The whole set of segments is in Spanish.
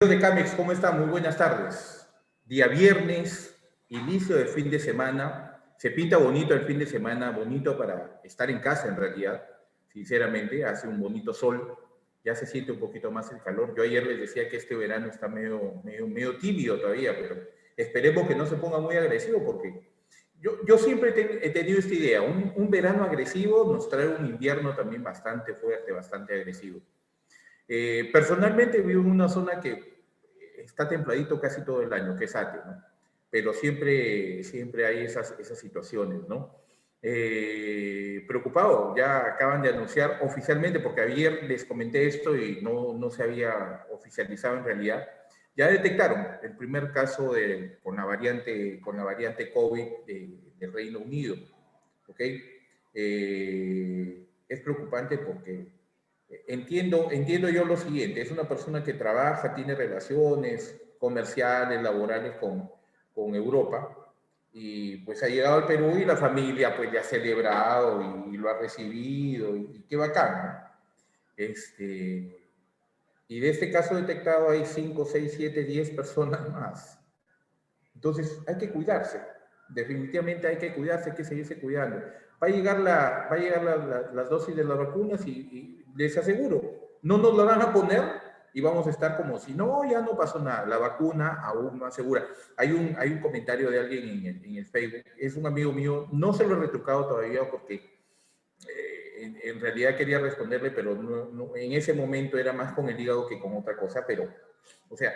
De Camex, ¿cómo está? Muy buenas tardes. Día viernes, inicio del fin de semana. Se pinta bonito el fin de semana, bonito para estar en casa en realidad. Sinceramente, hace un bonito sol. Ya se siente un poquito más el calor. Yo ayer les decía que este verano está medio tibio todavía, pero esperemos que no se ponga muy agresivo porque yo siempre he tenido esta idea. Un verano agresivo nos trae un invierno también bastante fuerte, bastante agresivo. Personalmente vivo en una zona que está templadito casi todo el año, que es Ate, ¿no? Pero siempre hay esas situaciones, ¿no? Preocupado, ya acaban de anunciar oficialmente, porque ayer les comenté esto y no se había oficializado en realidad, ya detectaron el primer caso con la variante COVID del Reino Unido, ¿ok? Es preocupante porque entiendo yo lo siguiente, es una persona que trabaja, tiene relaciones comerciales, laborales con Europa, y pues ha llegado al Perú y la familia pues le ha celebrado y lo ha recibido, y qué bacán, ¿no? Y de este caso detectado hay 5, 6, 7, 10 personas más. Entonces hay que cuidarse, definitivamente hay que cuidarse, hay que seguirse cuidando. Va a llegar las dosis de las vacunas y les aseguro, no nos la van a poner y vamos a estar como si no, ya no pasó nada, la vacuna aún más segura. Hay un comentario de alguien en el Facebook, es un amigo mío, no se lo he retrucado todavía porque en realidad quería responderle, pero en ese momento era más con el hígado que con otra cosa, pero, o sea,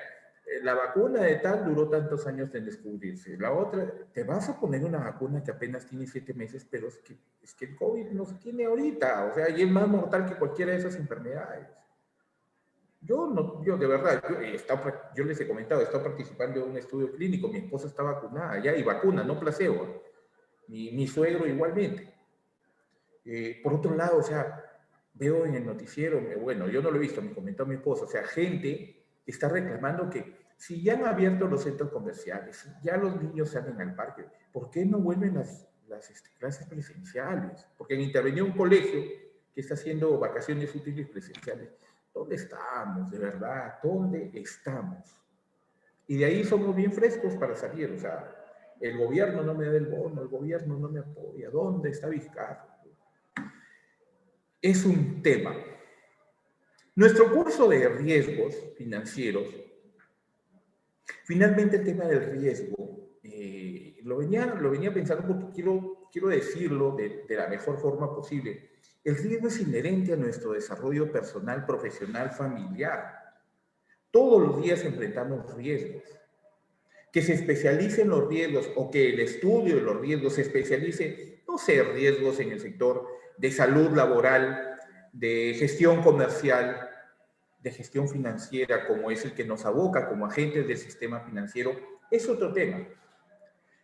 la vacuna de tal duró tantos años en descubrirse. La otra, te vas a poner una vacuna que apenas tiene 7 meses, pero es que el COVID no se tiene ahorita, o sea, y es más mortal que cualquiera de esas enfermedades. Yo de verdad, yo les he comentado, he estado participando en un estudio clínico, mi esposa está vacunada ya, y vacuna, no placebo, mi suegro igualmente. Por otro lado, o sea, veo en el noticiero, bueno, yo no lo he visto, me comentó mi esposa, o sea, gente está reclamando que si ya han abierto los centros comerciales, ya los niños salen al parque, ¿por qué no vuelven las clases presenciales? Porque han intervenido un colegio que está haciendo vacaciones útiles presenciales. ¿Dónde estamos, de verdad? ¿Dónde estamos? Y de ahí somos bien frescos para salir, o sea, el gobierno no me da el bono, el gobierno no me apoya, ¿dónde está Vizcarra? Es un tema. Nuestro curso de riesgos financieros, finalmente el tema del riesgo, lo venía pensando porque quiero decirlo de la mejor forma posible. El riesgo es inherente a nuestro desarrollo personal, profesional, familiar. Todos los días enfrentamos riesgos. Que se especialice en los riesgos o que el estudio de los riesgos se especialice, no sé, riesgos en el sector de salud laboral, de gestión comercial, de gestión financiera, como es el que nos aboca como agentes del sistema financiero, es otro tema.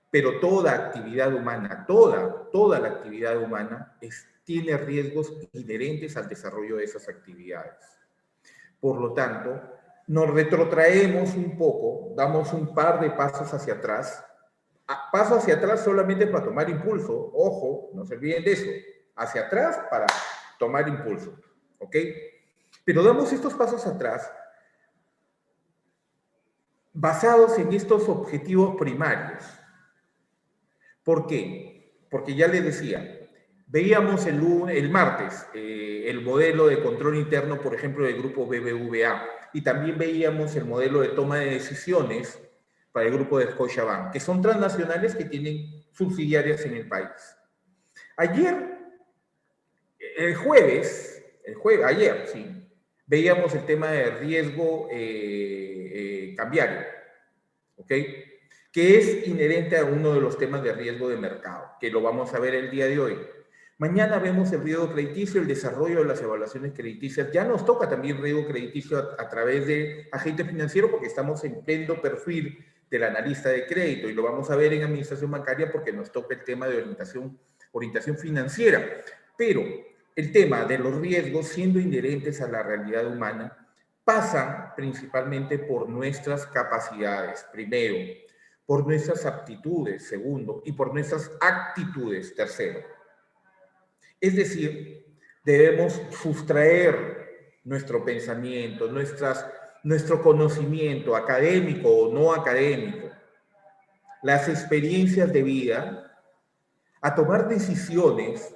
Pero toda actividad humana, toda la actividad humana tiene riesgos inherentes al desarrollo de esas actividades. Por lo tanto, nos retrotraemos un poco, damos un par de pasos hacia atrás, paso hacia atrás solamente para tomar impulso, ojo, no se olviden de eso, hacia atrás para tomar impulso, ¿ok? Pero damos estos pasos atrás basados en estos objetivos primarios. ¿Por qué? Porque ya les decía, veíamos el martes el modelo de control interno, por ejemplo, del grupo BBVA, y también veíamos el modelo de toma de decisiones para el grupo de Scotiabank, que son transnacionales que tienen subsidiarias en el país. Ayer, ayer, sí, veíamos el tema de riesgo cambiario, ¿ok? Que es inherente a uno de los temas de riesgo de mercado, que lo vamos a ver el día de hoy. Mañana vemos el riesgo crediticio, el desarrollo de las evaluaciones crediticias. Ya nos toca también riesgo crediticio a través de agente financiero porque estamos en pleno perfil del analista de crédito y lo vamos a ver en administración bancaria porque nos toca el tema de orientación financiera. Pero el tema de los riesgos siendo inherentes a la realidad humana pasan principalmente por nuestras capacidades, primero, por nuestras aptitudes, segundo, y por nuestras actitudes, tercero. Es decir, debemos sustraer nuestro pensamiento, nuestro conocimiento académico o no académico, las experiencias de vida, a tomar decisiones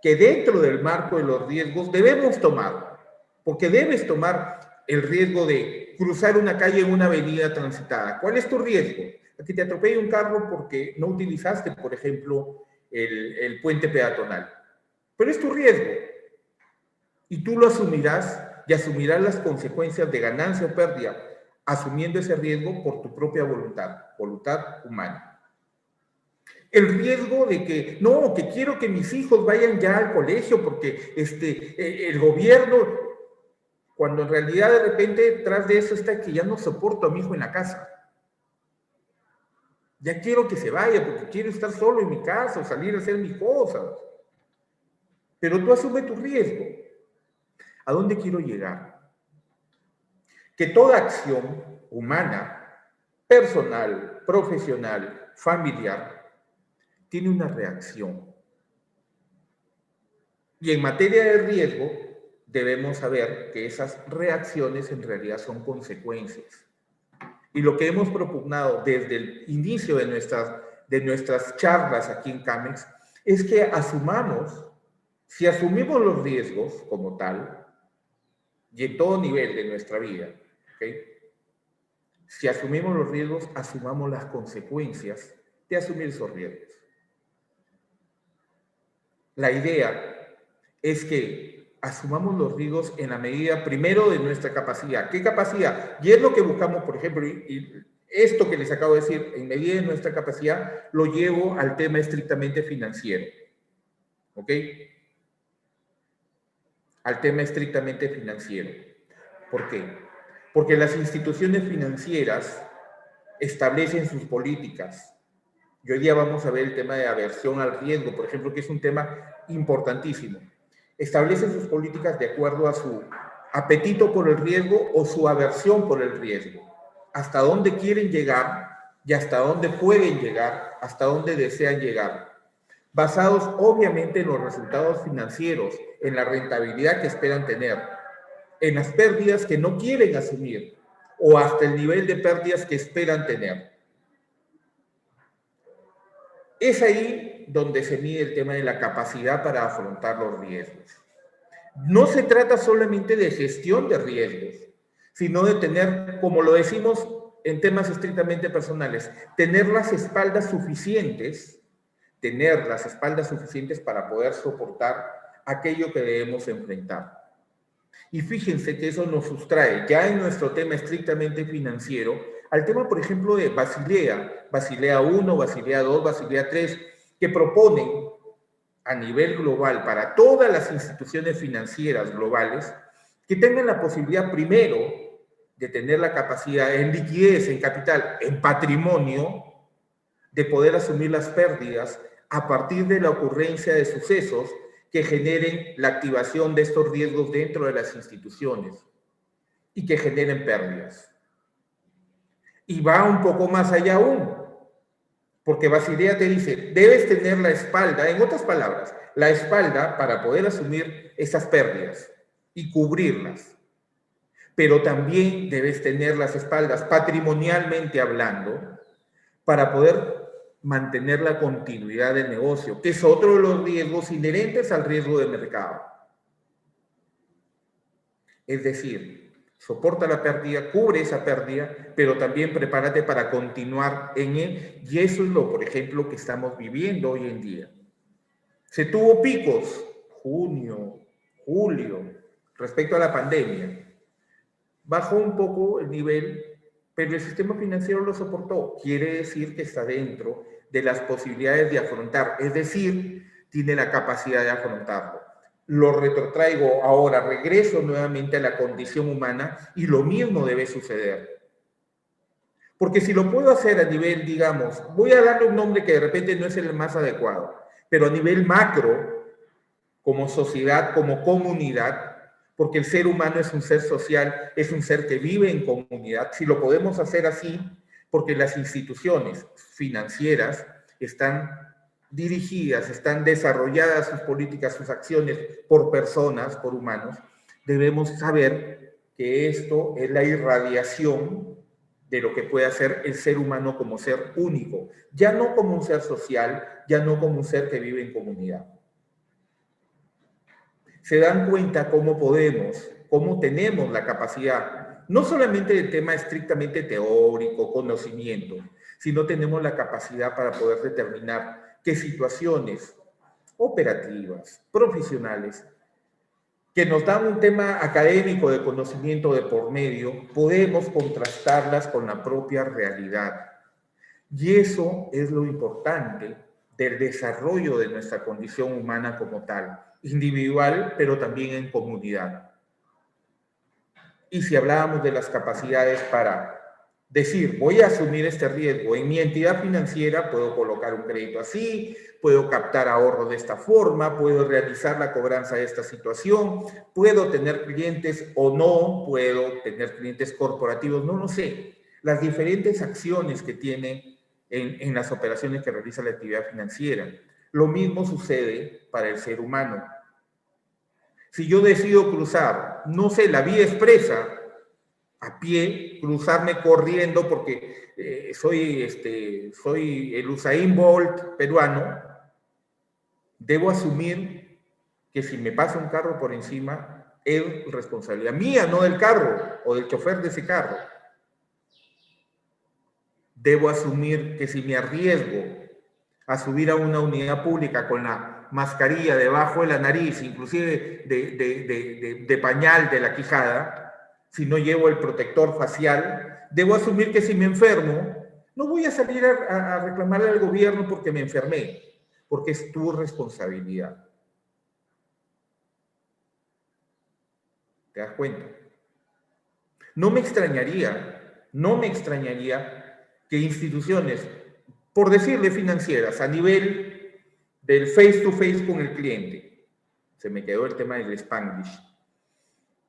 que dentro del marco de los riesgos debemos tomar, porque debes tomar el riesgo de cruzar una calle en una avenida transitada. ¿Cuál es tu riesgo? A que te atropelle un carro porque no utilizaste, por ejemplo, el puente peatonal. Pero es tu riesgo. Y tú lo asumirás y asumirás las consecuencias de ganancia o pérdida, asumiendo ese riesgo por tu propia voluntad humana. El riesgo de que, no, que quiero que mis hijos vayan ya al colegio porque el gobierno, cuando en realidad de repente detrás de eso está que ya no soporto a mi hijo en la casa. Ya quiero que se vaya porque quiero estar solo en mi casa o salir a hacer mis cosas. Pero tú asume tu riesgo. ¿A dónde quiero llegar? Que toda acción humana, personal, profesional, familiar, tiene una reacción. Y en materia de riesgo, debemos saber que esas reacciones en realidad son consecuencias. Y lo que hemos propugnado desde el inicio de nuestras charlas aquí en CAMEX es que asumamos, si asumimos los riesgos como tal, y en todo nivel de nuestra vida, ¿okay? Si asumimos los riesgos, asumamos las consecuencias de asumir esos riesgos. La idea es que asumamos los riesgos en la medida, primero, de nuestra capacidad. ¿Qué capacidad? Y es lo que buscamos, por ejemplo, y esto que les acabo de decir, en medida de nuestra capacidad, lo llevo al tema estrictamente financiero. ¿Ok? Al tema estrictamente financiero. ¿Por qué? Porque las instituciones financieras establecen sus políticas. Y hoy día vamos a ver el tema de aversión al riesgo, por ejemplo, que es un tema importantísimo. Establecen sus políticas de acuerdo a su apetito por el riesgo o su aversión por el riesgo. Hasta dónde quieren llegar y hasta dónde pueden llegar, hasta dónde desean llegar. Basados obviamente en los resultados financieros, en la rentabilidad que esperan tener, en las pérdidas que no quieren asumir o hasta el nivel de pérdidas que esperan tener. Es ahí donde se mide el tema de la capacidad para afrontar los riesgos. No se trata solamente de gestión de riesgos, sino de tener, como lo decimos en temas estrictamente personales, tener las espaldas suficientes para poder soportar aquello que debemos enfrentar. Y fíjense que eso nos sustrae, ya en nuestro tema estrictamente financiero, al tema, por ejemplo, de Basilea, Basilea I, Basilea II, Basilea III, que proponen a nivel global para todas las instituciones financieras globales que tengan la posibilidad primero de tener la capacidad en liquidez, en capital, en patrimonio, de poder asumir las pérdidas a partir de la ocurrencia de sucesos que generen la activación de estos riesgos dentro de las instituciones y que generen pérdidas. Y va un poco más allá aún, porque Basilea te dice, debes tener la espalda, en otras palabras, la espalda para poder asumir esas pérdidas y cubrirlas. Pero también debes tener las espaldas, patrimonialmente hablando, para poder mantener la continuidad del negocio, que es otro de los riesgos inherentes al riesgo de mercado. Es decir, soporta la pérdida, cubre esa pérdida, pero también prepárate para continuar en él. Y eso es lo, por ejemplo, que estamos viviendo hoy en día. Se tuvo picos, junio, julio, respecto a la pandemia. Bajó un poco el nivel, pero el sistema financiero lo soportó. Quiere decir que está dentro de las posibilidades de afrontar, es decir, tiene la capacidad de afrontarlo. Lo retrotraigo ahora, regreso nuevamente a la condición humana y lo mismo debe suceder. Porque si lo puedo hacer a nivel, digamos, voy a darle un nombre que de repente no es el más adecuado, pero a nivel macro, como sociedad, como comunidad, porque el ser humano es un ser social, es un ser que vive en comunidad, si lo podemos hacer así, porque las instituciones financieras están dirigidas, están desarrolladas sus políticas, sus acciones por personas, por humanos, debemos saber que esto es la irradiación de lo que puede hacer el ser humano como ser único, ya no como un ser social, ya no como un ser que vive en comunidad. Se dan cuenta cómo podemos, cómo tenemos la capacidad, no solamente del tema estrictamente teórico, conocimiento, sino tenemos la capacidad para poder determinar qué situaciones operativas, profesionales, que nos dan un tema académico de conocimiento de por medio, podemos contrastarlas con la propia realidad. Y eso es lo importante del desarrollo de nuestra condición humana como tal, individual, pero también en comunidad. Y si hablábamos de las capacidades para decir, voy a asumir este riesgo, en mi entidad financiera puedo colocar un crédito así, puedo captar ahorro de esta forma, puedo realizar la cobranza de esta situación, puedo tener clientes o no, puedo tener clientes corporativos, no lo sé. Las diferentes acciones que tiene en las operaciones que realiza la actividad financiera. Lo mismo sucede para el ser humano. Si yo decido cruzar, no sé, la vía expresa, a pie, cruzarme corriendo porque soy el Usain Bolt peruano, debo asumir que si me pasa un carro por encima, es responsabilidad mía, no del carro o del chofer de ese carro. Debo asumir que si me arriesgo a subir a una unidad pública con la mascarilla debajo de la nariz, inclusive de pañal de la quijada, si no llevo el protector facial, debo asumir que si me enfermo, no voy a salir a reclamarle al gobierno porque me enfermé, porque es tu responsabilidad. ¿Te das cuenta? No me extrañaría que instituciones, por decirle financieras, a nivel del face to face con el cliente, se me quedó el tema del Spanglish,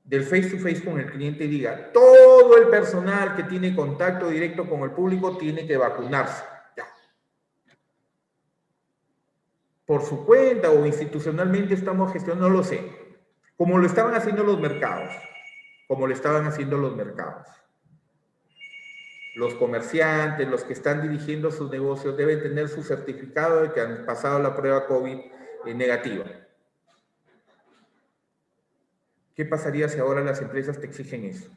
del face to face con el cliente diga, todo el personal que tiene contacto directo con el público tiene que vacunarse. Ya. Por su cuenta o institucionalmente estamos gestionando, no lo sé, como lo estaban haciendo los mercados, Los comerciantes, los que están dirigiendo sus negocios deben tener su certificado de que han pasado la prueba COVID negativa. ¿Qué pasaría si ahora las empresas te exigen eso?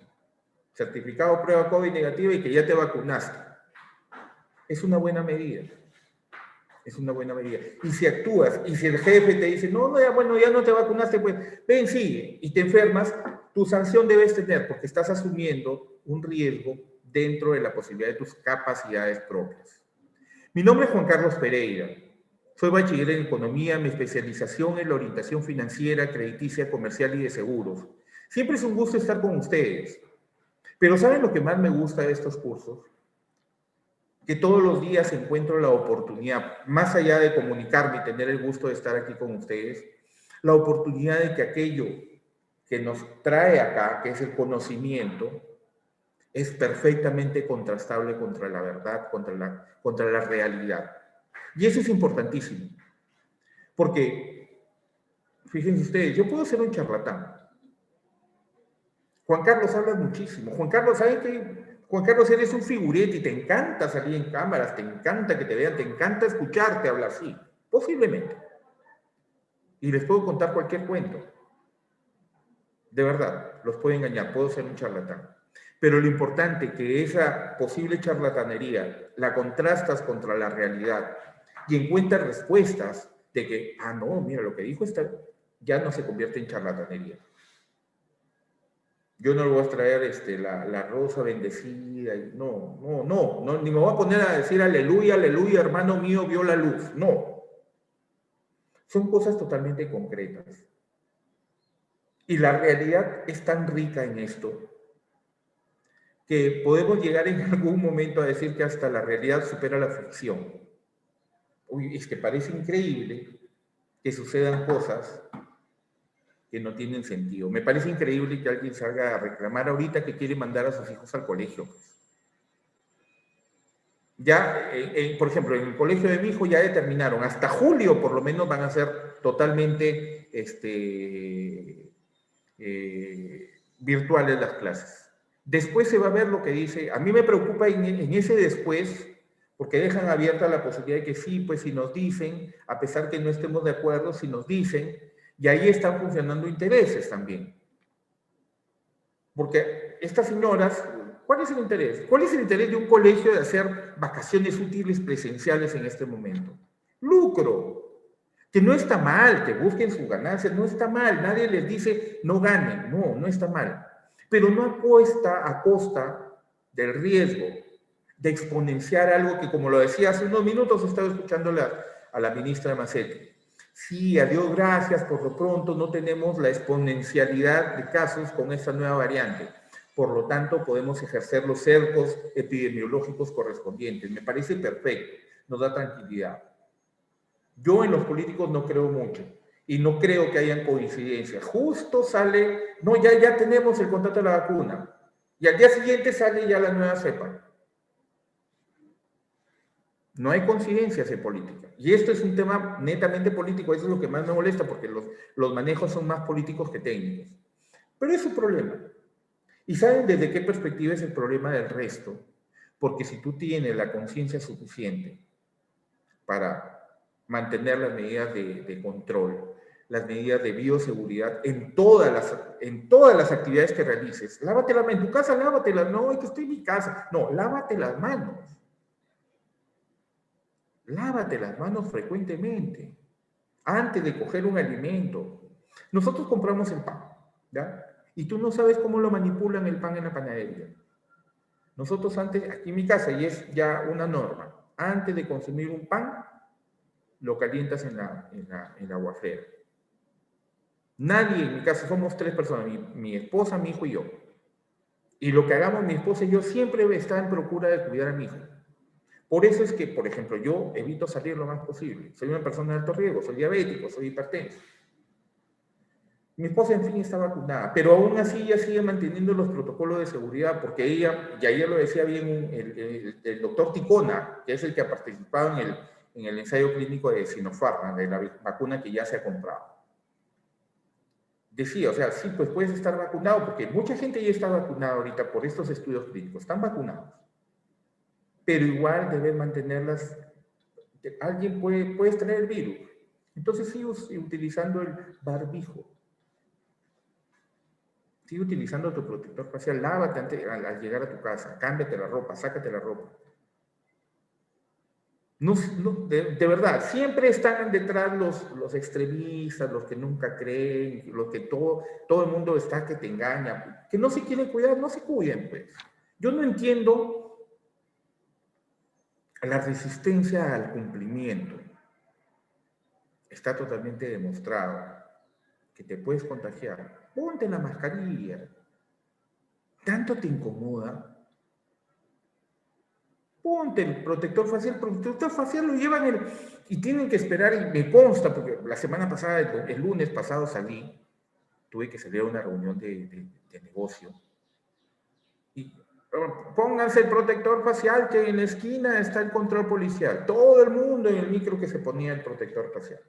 Certificado de prueba COVID negativa y que ya te vacunaste. Es una buena medida. Es una buena medida. Y si actúas, y si el jefe te dice, no, ya, bueno, ya no te vacunaste, pues ven, sigue, y te enfermas, tu sanción debes tener porque estás asumiendo un riesgo dentro de la posibilidad de tus capacidades propias. Mi nombre es Juan Carlos Pereira. Soy bachiller en Economía, mi especialización en la orientación financiera, crediticia, comercial y de seguros. Siempre es un gusto estar con ustedes. Pero ¿saben lo que más me gusta de estos cursos? Que todos los días encuentro la oportunidad, más allá de comunicarme y tener el gusto de estar aquí con ustedes, la oportunidad de que aquello que nos trae acá, que es el conocimiento, es perfectamente contrastable contra la verdad, contra la realidad. Y eso es importantísimo. Porque, fíjense ustedes, yo puedo ser un charlatán. Juan Carlos habla muchísimo. Juan Carlos, ¿saben qué? Juan Carlos, eres un figurete y te encanta salir en cámaras, te encanta que te vean, te encanta escucharte hablar así. Posiblemente. Y les puedo contar cualquier cuento. De verdad, los puedo engañar, puedo ser un charlatán. Pero lo importante es que esa posible charlatanería la contrastas contra la realidad y encuentras respuestas de que, no, mira, lo que dijo ya no se convierte en charlatanería. Yo no le voy a traer la rosa bendecida, no, ni me voy a poner a decir aleluya, aleluya, hermano mío, vio la luz. No. Son cosas totalmente concretas. Y la realidad es tan rica en esto que podemos llegar en algún momento a decir que hasta la realidad supera la ficción. Uy, es que parece increíble que sucedan cosas que no tienen sentido. Me parece increíble que alguien salga a reclamar ahorita que quiere mandar a sus hijos al colegio. Ya, por ejemplo, en el colegio de mi hijo ya determinaron, hasta julio por lo menos van a ser totalmente virtuales las clases. Después se va a ver lo que dice. A mí me preocupa en ese después, porque dejan abierta la posibilidad de que sí, pues si nos dicen, a pesar que no estemos de acuerdo, si nos dicen, y ahí están funcionando intereses también. Porque estas señoras, ¿cuál es el interés? ¿Cuál es el interés de un colegio de hacer vacaciones útiles presenciales en este momento? Lucro. Que no está mal, que busquen sus ganancias, no está mal. Nadie les dice no ganen, no, no está mal. Pero no a costa del riesgo de exponenciar algo que, como lo decía hace unos minutos, estaba escuchando a la ministra Macetti. Sí, a Dios gracias, por lo pronto no tenemos la exponencialidad de casos con esta nueva variante. Por lo tanto, podemos ejercer los cercos epidemiológicos correspondientes. Me parece perfecto, nos da tranquilidad. Yo en los políticos no creo mucho y no creo que hayan coincidencias. Justo sale, no, ya tenemos el contrato de la vacuna y al día siguiente sale ya la nueva cepa. No hay coincidencias en política. Y esto es un tema netamente político, eso es lo que más me molesta, porque los manejos son más políticos que técnicos. Pero es un problema. ¿Y saben desde qué perspectiva es el problema del resto? Porque si tú tienes la conciencia suficiente para mantener las medidas de control, las medidas de bioseguridad en todas las actividades que realices, lávatelas en tu casa, lávatelas, no, es que estoy en mi casa, no, lávate las manos. Lávate las manos frecuentemente, antes de coger un alimento. Nosotros compramos el pan, ¿ya? Y tú no sabes cómo lo manipulan el pan en la panadería. Nosotros antes, aquí en mi casa, y es ya una norma, antes de consumir un pan, lo calientas en la aguafera. Nadie en mi casa, somos 3 personas, mi esposa, mi hijo y yo. Y lo que hagamos mi esposa y yo siempre está en procura de cuidar a mi hijo. Por eso es que, por ejemplo, yo evito salir lo más posible. Soy una persona de alto riesgo, soy diabético, soy hipertenso. Mi esposa, en fin, está vacunada, pero aún así ella sigue manteniendo los protocolos de seguridad, porque ella, y ayer lo decía bien el doctor Ticona, que es el que ha participado en el ensayo clínico de Sinopharm, de la vacuna que ya se ha comprado. Decía, o sea, sí, pues puedes estar vacunado, porque mucha gente ya está vacunada ahorita por estos estudios clínicos, están vacunados. Pero igual debes mantenerlas. Alguien puede extraer el virus. Entonces sigue utilizando el barbijo. Sigue utilizando tu protector facial. Lávate al llegar a tu casa. Cámbiate la ropa, sácate la ropa. No, de verdad, siempre están detrás los extremistas, los que nunca creen, los que todo el mundo está que te engaña, que no se quieren cuidar, no se cuiden, pues. Yo no entiendo la resistencia al cumplimiento. Está totalmente demostrado que te puedes contagiar. Ponte la mascarilla. ¿Tanto te incomoda? Ponte el protector facial. El protector facial lo llevan y tienen que esperar, y me consta, porque la semana pasada, el lunes pasado tuve que salir a una reunión de negocio. Y pónganse el protector facial, que en la esquina está el control policial. Todo el mundo en el micro que se ponía el protector facial.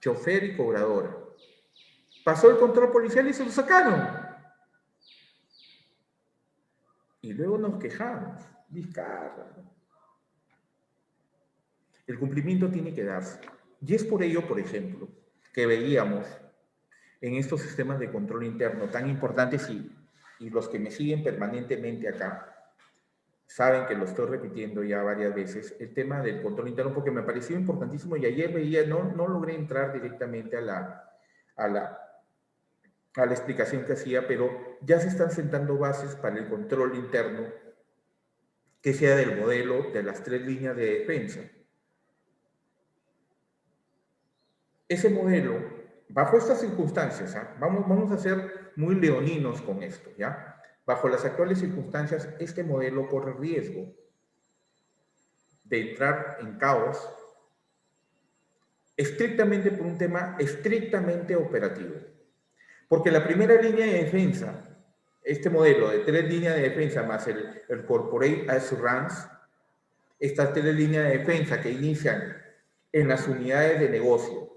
Chofer y cobradora. Pasó el control policial y se lo sacaron. Y luego nos quejamos. Vizcarra. El cumplimiento tiene que darse. Y es por ello, por ejemplo, que veíamos en estos sistemas de control interno tan importantes, y los que me siguen permanentemente acá saben que lo estoy repitiendo ya varias veces, el tema del control interno, porque me pareció importantísimo, y ayer veía, no logré entrar directamente a la explicación que hacía, pero ya se están sentando bases para el control interno que sea del modelo de las 3 líneas de defensa. Ese modelo, bajo estas circunstancias, vamos a ser muy leoninos con esto, ¿ya? Bajo las actuales circunstancias, este modelo corre riesgo de entrar en caos estrictamente por un tema estrictamente operativo. Porque la primera línea de defensa, este modelo de 3 líneas de defensa más el Corporate Assurance, estas 3 líneas de defensa que inician en las unidades de negocio,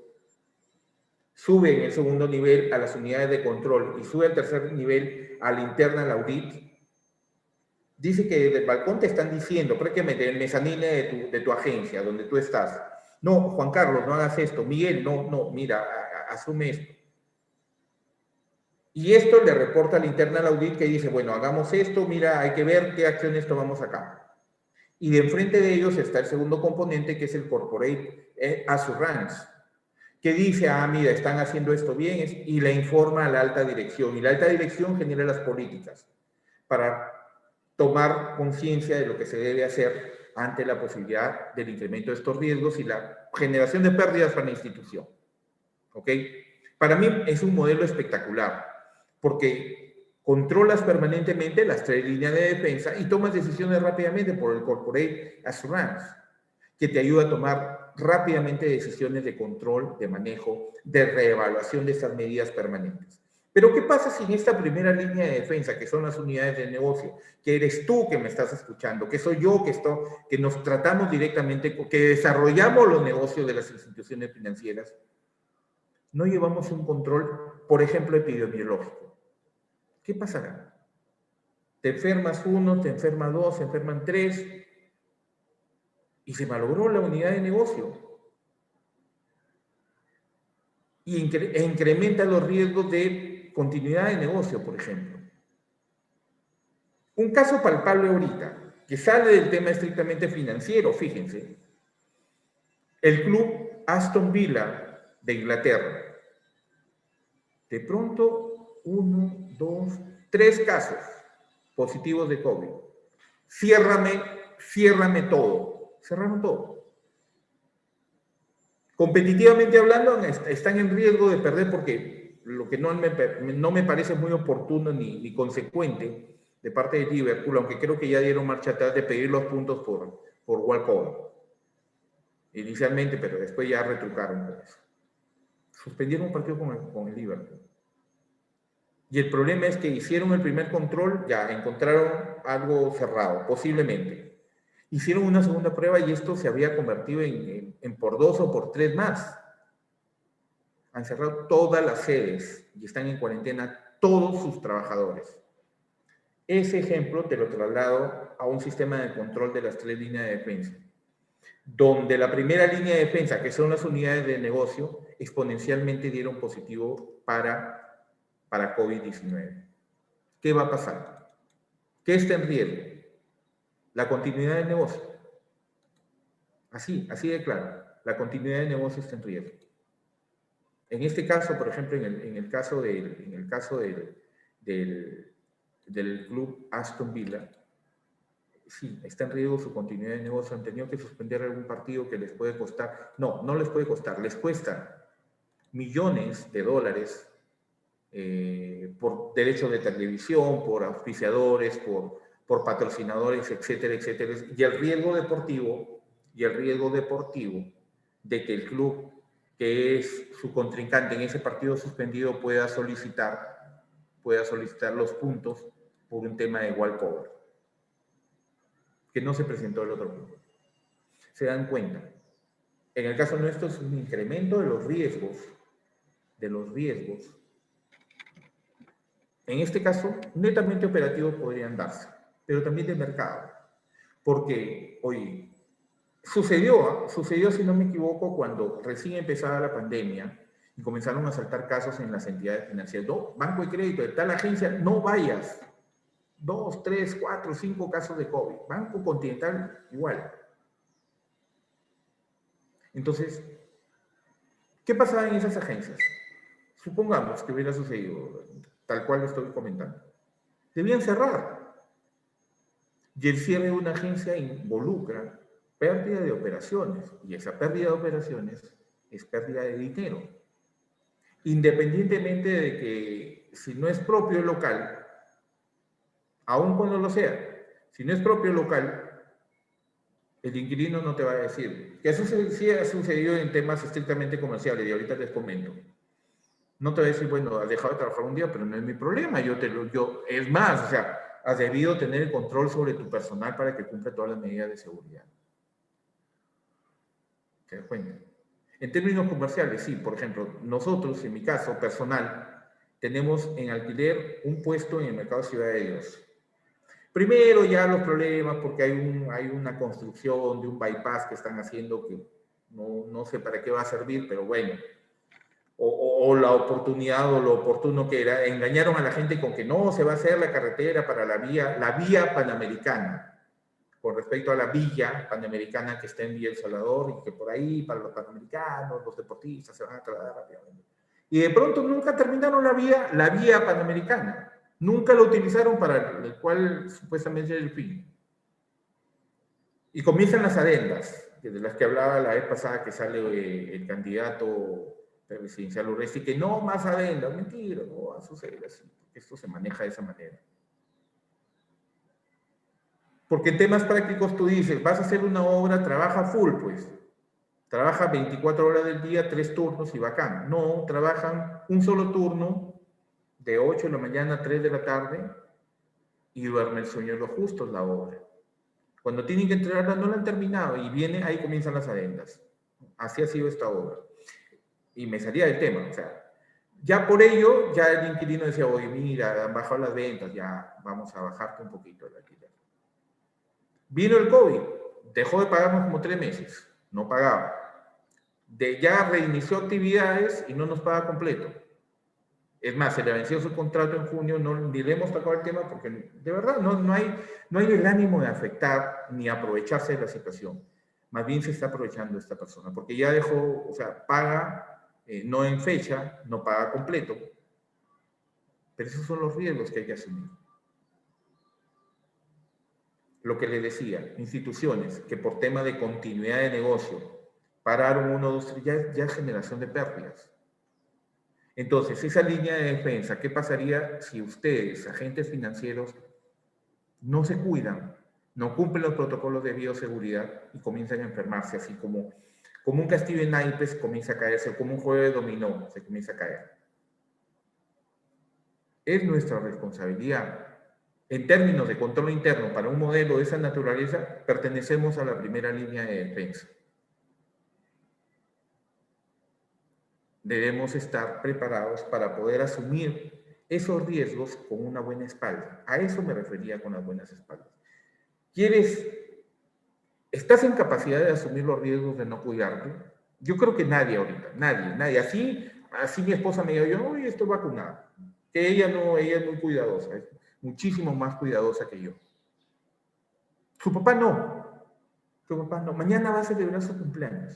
sube en el segundo nivel a las unidades de control y sube al tercer nivel al internal audit, dice que desde el balcón te están diciendo, prácticamente en el mezanine de tu agencia, donde tú estás, no, Juan Carlos, no hagas esto, Miguel, no, mira, asume esto. Y esto le reporta al internal audit que dice, bueno, hagamos esto, mira, hay que ver qué acciones tomamos acá. Y de enfrente de ellos está el segundo componente, que es el corporate assurance, que dice, mira, están haciendo esto bien, y le informa a la alta dirección. Y la alta dirección genera las políticas para tomar conciencia de lo que se debe hacer ante la posibilidad del incremento de estos riesgos y la generación de pérdidas para la institución. ¿Ok? Para mí es un modelo espectacular, porque controlas permanentemente las 3 líneas de defensa y tomas decisiones rápidamente por el Corporate Assurance, que te ayuda a tomar rápidamente decisiones de control, de manejo, de reevaluación de estas medidas permanentes. Pero ¿qué pasa si en esta primera línea de defensa, que son las unidades de negocio, que eres tú que me estás escuchando, que soy yo que nos tratamos directamente, que desarrollamos los negocios de las instituciones financieras, no llevamos un control, por ejemplo, epidemiológico? ¿Qué pasará? Te enfermas 1, te enfermas 2, te enferman 3, y se malogró la unidad de negocio. E incrementa los riesgos de continuidad de negocio, por ejemplo. Un caso palpable ahorita, que sale del tema estrictamente financiero, fíjense. El club Aston Villa de Inglaterra. De pronto, 1, 2, 3 casos positivos de COVID. Ciérrame todo. Cerraron todo. Competitivamente hablando, están en riesgo de perder, porque lo que no me parece muy oportuno ni consecuente de parte de Liverpool, aunque creo que ya dieron marcha atrás, de pedir los puntos por walkover inicialmente, pero después ya retrucaron con eso. Suspendieron un partido con el Liverpool. Y el problema es que hicieron el primer control, ya encontraron algo cerrado, posiblemente. Hicieron una segunda prueba y esto se había convertido en por 2 o por 3 más. Han cerrado todas las sedes y están en cuarentena todos sus trabajadores. Ese ejemplo te lo traslado a un sistema de control de las 3 líneas de defensa, donde la primera línea de defensa, que son las unidades de negocio, exponencialmente dieron positivo para COVID-19. ¿Qué va a pasar? ¿Qué está en riesgo? La continuidad del negocio. Así de claro. La continuidad del negocio está en riesgo. En este caso, por ejemplo, en el caso del club Aston Villa, sí, está en riesgo su continuidad de negocio. Han tenido que suspender algún partido que les puede costar. No les puede costar, les cuesta millones de dólares por derechos de televisión, por auspiciadores, por patrocinadores, etcétera, etcétera. Y el riesgo deportivo de que el club, que es su contrincante en ese partido suspendido, pueda solicitar los puntos por un tema de walkover, que no se presentó el otro club. ¿Se dan cuenta? En el caso nuestro es un incremento de los riesgos, en este caso, netamente operativos podrían darse, pero también de mercado. Porque, oye, sucedió, si no me equivoco, cuando recién empezaba la pandemia y comenzaron a saltar casos en las entidades financieras. No, banco de crédito de tal agencia, no vayas. 2, 3, 4, 5 casos de COVID. Banco Continental, igual. Entonces, ¿qué pasaba en esas agencias? Supongamos que hubiera sucedido, tal cual lo estoy comentando. Debían cerrar. Y el cierre de una agencia involucra pérdida de operaciones. Y esa pérdida de operaciones es pérdida de dinero. Independientemente de que si no es propio local, aun cuando lo sea, si no es propio local, el inquilino no te va a decir. Que eso sí ha sucedido en temas estrictamente comerciales, y ahorita les comento. No te va a decir, bueno, has dejado de trabajar un día, pero no es mi problema. Es más, o sea, has debido tener el control sobre tu personal para que cumpla todas las medidas de seguridad. ¿Te das cuenta? En términos comerciales, sí. Por ejemplo, nosotros, en mi caso personal, tenemos en alquiler un puesto en el mercado Ciudad de Dios. Primero ya los problemas porque hay una construcción de un bypass que están haciendo que no sé para qué va a servir, pero bueno. O la oportunidad o lo oportuno que era, engañaron a la gente con que no se va a hacer la carretera para la vía panamericana, con respecto a la villa panamericana que está en Villa El Salvador y que por ahí para los panamericanos, los deportistas se van a trasladar rápidamente. Y de pronto nunca terminaron la vía panamericana. Nunca lo utilizaron para el cual supuestamente era el fin. Y comienzan las adendas, de las que hablaba la vez pasada que sale el candidato presidencial Urresti, que no más adendas, mentira, no va a suceder así, porque esto se maneja de esa manera. Porque en temas prácticos tú dices, vas a hacer una obra, trabaja full, pues. Trabaja 24 horas del día, 3 turnos y bacán. No, trabajan un solo turno, de 8 de la mañana a 3 de la tarde, y duerme el sueño de los justos la obra. Cuando tienen que entregarla no la han terminado y viene, ahí comienzan las adendas. Así ha sido esta obra. Y me salía del tema, o sea, ya por ello, ya el inquilino decía, oye, mira, han bajado las ventas, ya vamos a bajarte un poquito el alquiler. Vino el COVID, dejó de pagarnos como 3 meses, no pagaba. Ya reinició actividades y no nos paga completo. Es más, se le venció su contrato en junio, ni le hemos tocado el tema porque de verdad no hay el ánimo de afectar ni aprovecharse de la situación. Más bien se está aprovechando esta persona porque ya dejó, o sea, paga no en fecha, no paga completo, pero esos son los riesgos que hay que asumir. Lo que le decía, instituciones que por tema de continuidad de negocio pararon 1, 2, 3, ya es generación de pérdidas. Entonces, esa línea de defensa, ¿qué pasaría si ustedes, agentes financieros, no se cuidan, no cumplen los protocolos de bioseguridad y comienzan a enfermarse, así como un castillo de naipes comienza a caerse, como un juego de dominó se comienza a caer? Es nuestra responsabilidad. En términos de control interno para un modelo de esa naturaleza, pertenecemos a la primera línea de defensa. Debemos estar preparados para poder asumir esos riesgos con una buena espalda. A eso me refería con las buenas espaldas. ¿Estás en capacidad de asumir los riesgos de no cuidarte? Yo creo que nadie ahorita, nadie. Así mi esposa me dijo, yo hoy estoy vacunada. Que ella es muy cuidadosa, es muchísimo más cuidadosa que yo. Su papá no. Mañana va a celebrar su cumpleaños.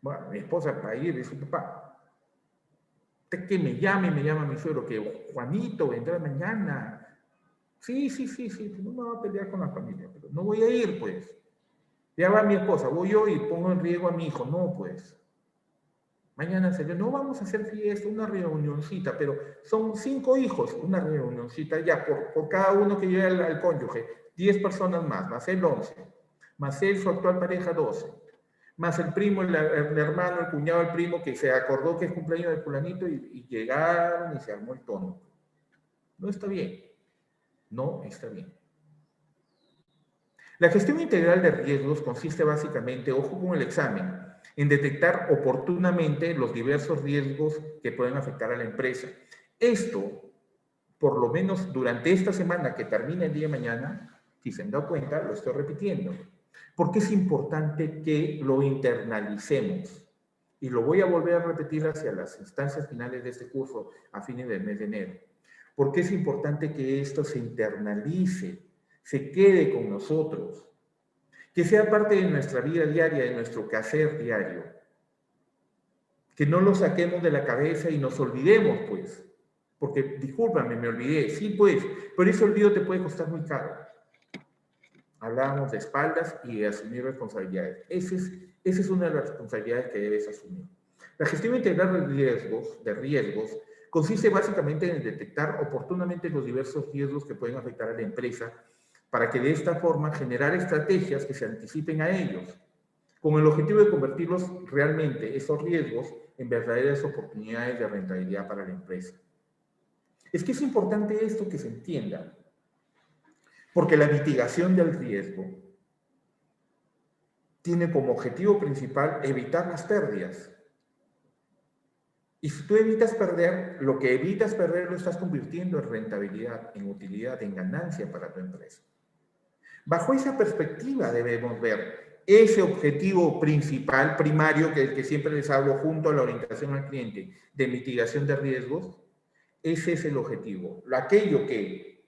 Bueno, mi esposa para ir de su papá. Que me llama mi suegro, que Juanito vendrá mañana. Sí, no me va a pelear con la familia, pero no voy a ir, pues. Ya va mi esposa, voy yo y pongo en riesgo a mi hijo. No, pues. Mañana no vamos a hacer fiesta, una reunioncita, pero son 5 hijos, una reunioncita ya, por cada uno que lleve al cónyuge, 10 personas más él 11, más él, su actual pareja 12, más el primo, el hermano, el cuñado, el primo, que se acordó que es cumpleaños de fulanito y llegaron y se armó el tono. No está bien. La gestión integral de riesgos consiste básicamente, ojo con el examen, en detectar oportunamente los diversos riesgos que pueden afectar a la empresa. Esto, por lo menos durante esta semana que termina el día de mañana, si se han dado cuenta, lo estoy repitiendo, porque es importante que lo internalicemos. Y lo voy a volver a repetir hacia las instancias finales de este curso a fines del mes de enero. Porque es importante que esto se internalice, se quede con nosotros, que sea parte de nuestra vida diaria, de nuestro quehacer diario. Que no lo saquemos de la cabeza y nos olvidemos, pues. Porque, discúlpame, me olvidé. Sí, pues, pero ese olvido te puede costar muy caro. Hablábamos de espaldas y de asumir responsabilidades. Esa es una de las responsabilidades que debes asumir. La gestión integral de riesgos consiste básicamente en detectar oportunamente los diversos riesgos que pueden afectar a la empresa para que de esta forma generar estrategias que se anticipen a ellos, con el objetivo de convertirlos realmente, esos riesgos, en verdaderas oportunidades de rentabilidad para la empresa. Es que es importante esto que se entienda, porque la mitigación del riesgo tiene como objetivo principal evitar las pérdidas. Y si tú evitas perder, lo que evitas perder lo estás convirtiendo en rentabilidad, en utilidad, en ganancia para tu empresa. Bajo esa perspectiva debemos ver ese objetivo principal, primario, que siempre les hablo junto a la orientación al cliente, de mitigación de riesgos. Ese es el objetivo. Aquello que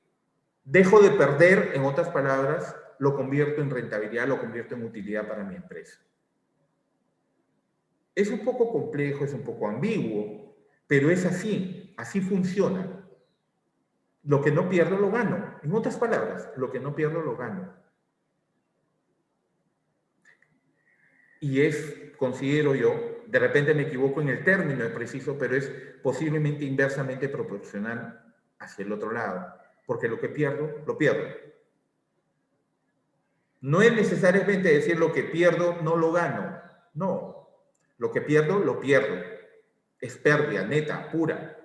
dejo de perder, en otras palabras, lo convierto en rentabilidad, lo convierto en utilidad para mi empresa. Es un poco complejo, es un poco ambiguo, pero es así, así funciona. Lo que no pierdo lo gano. En otras palabras, lo que no pierdo lo gano. Y es, considero yo, de repente me equivoco en el término, es preciso, pero es posiblemente inversamente proporcional hacia el otro lado, porque lo que pierdo, lo pierdo. No es necesariamente decir lo que pierdo, no lo gano. No, lo que pierdo, lo pierdo. Es pérdida neta, pura.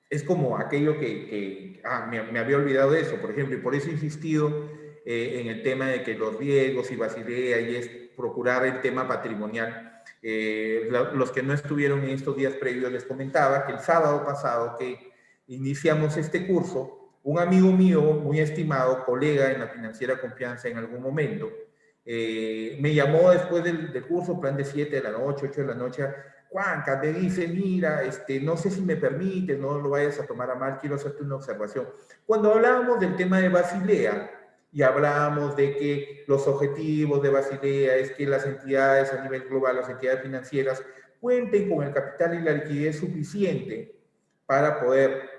Es como aquello me había olvidado de eso, por ejemplo, y por eso he insistido en el tema de que los riesgos y Basilea, y es procurar el tema patrimonial. Los que no estuvieron en estos días previos, les comentaba que el sábado pasado que iniciamos este curso, un amigo mío, muy estimado, colega en la Financiera Confianza en algún momento, me llamó después del curso, plan de 7 de la noche, 8 de la noche, Juanca, me dice, mira, no sé si me permites, no lo vayas a tomar a mal, quiero hacerte una observación. Cuando hablábamos del tema de Basilea y hablábamos de que los objetivos de Basilea es que las entidades a nivel global, las entidades financieras, cuenten con el capital y la liquidez suficiente para poder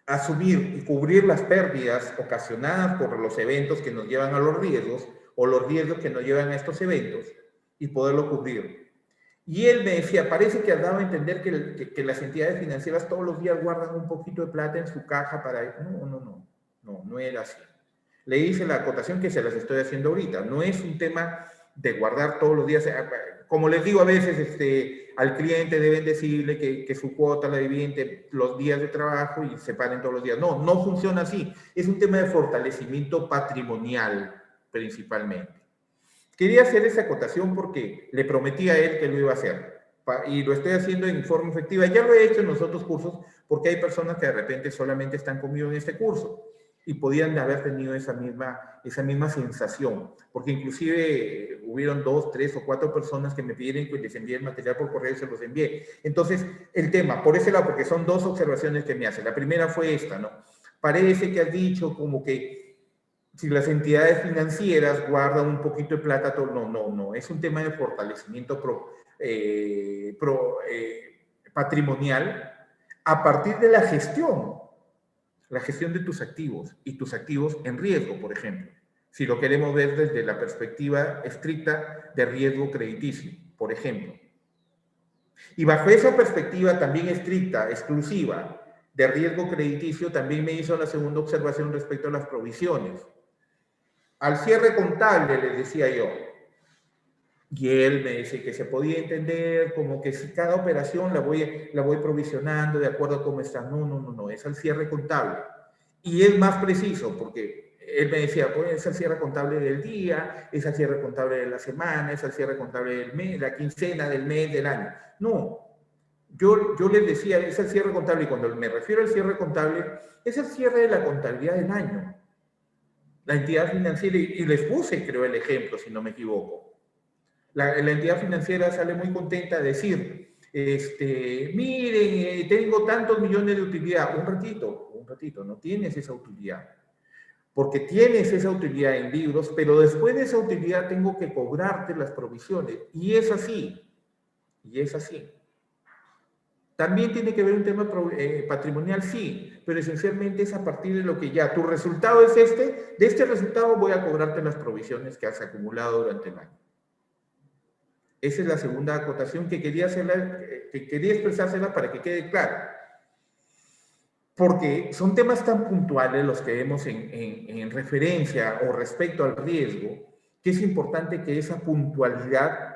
asumir y cubrir las pérdidas ocasionadas por los eventos que nos llevan a los riesgos o los riesgos que nos llevan a estos eventos y poderlo cubrir. Y él me decía, parece que has dado a entender que las entidades financieras todos los días guardan un poquito de plata en su caja para... No era así. Le hice la acotación que se las estoy haciendo ahorita. No es un tema de guardar todos los días. Como les digo a veces, al cliente deben decirle que su cuota la dividen los días de trabajo y se paren todos los días. No, no funciona así. Es un tema de fortalecimiento patrimonial, principalmente. Quería hacer esa acotación porque le prometí a él que lo iba a hacer. Y lo estoy haciendo en forma efectiva. Ya lo he hecho en los otros cursos porque hay personas que de repente solamente están conmigo en este curso y podían haber tenido esa misma sensación. Porque inclusive hubieron 2, 3 o 4 personas que me pidieron que les envíe el material por correo y se los envié. Entonces, el tema, por ese lado, porque son 2 observaciones que me hace. La primera fue esta, ¿no? Parece que has dicho como que si las entidades financieras guardan un poquito de plata, no, es un tema de fortalecimiento patrimonial a partir de la gestión de tus activos y tus activos en riesgo, por ejemplo, si lo queremos ver desde la perspectiva estricta de riesgo crediticio, por ejemplo. Y bajo esa perspectiva también estricta, exclusiva, de riesgo crediticio, también me hizo la segunda observación respecto a las provisiones. Al cierre contable, les decía yo, y él me dice que se podía entender como que si cada operación la voy provisionando de acuerdo a cómo está. No, es al cierre contable. Y es más preciso, porque él me decía, pues es al cierre contable del día, es al cierre contable de la semana, es al cierre contable del mes, la quincena, del mes, del año. No, yo les decía, es al cierre contable, y cuando me refiero al cierre contable, es el cierre de la contabilidad del año. La entidad financiera, y les puse, creo, el ejemplo, si no me equivoco. La entidad financiera sale muy contenta de decir, miren, tengo tantos millones de utilidad. Un ratito, no tienes esa utilidad. Porque tienes esa utilidad en libros, pero después de esa utilidad tengo que cobrarte las provisiones. Y es así. También tiene que ver un tema patrimonial, sí, pero esencialmente es a partir de lo que ya tu resultado es de este resultado voy a cobrarte las provisiones que has acumulado durante el año. Esa es la segunda acotación que quería expresársela para que quede claro. Porque son temas tan puntuales los que vemos en referencia o respecto al riesgo, que es importante que esa puntualidad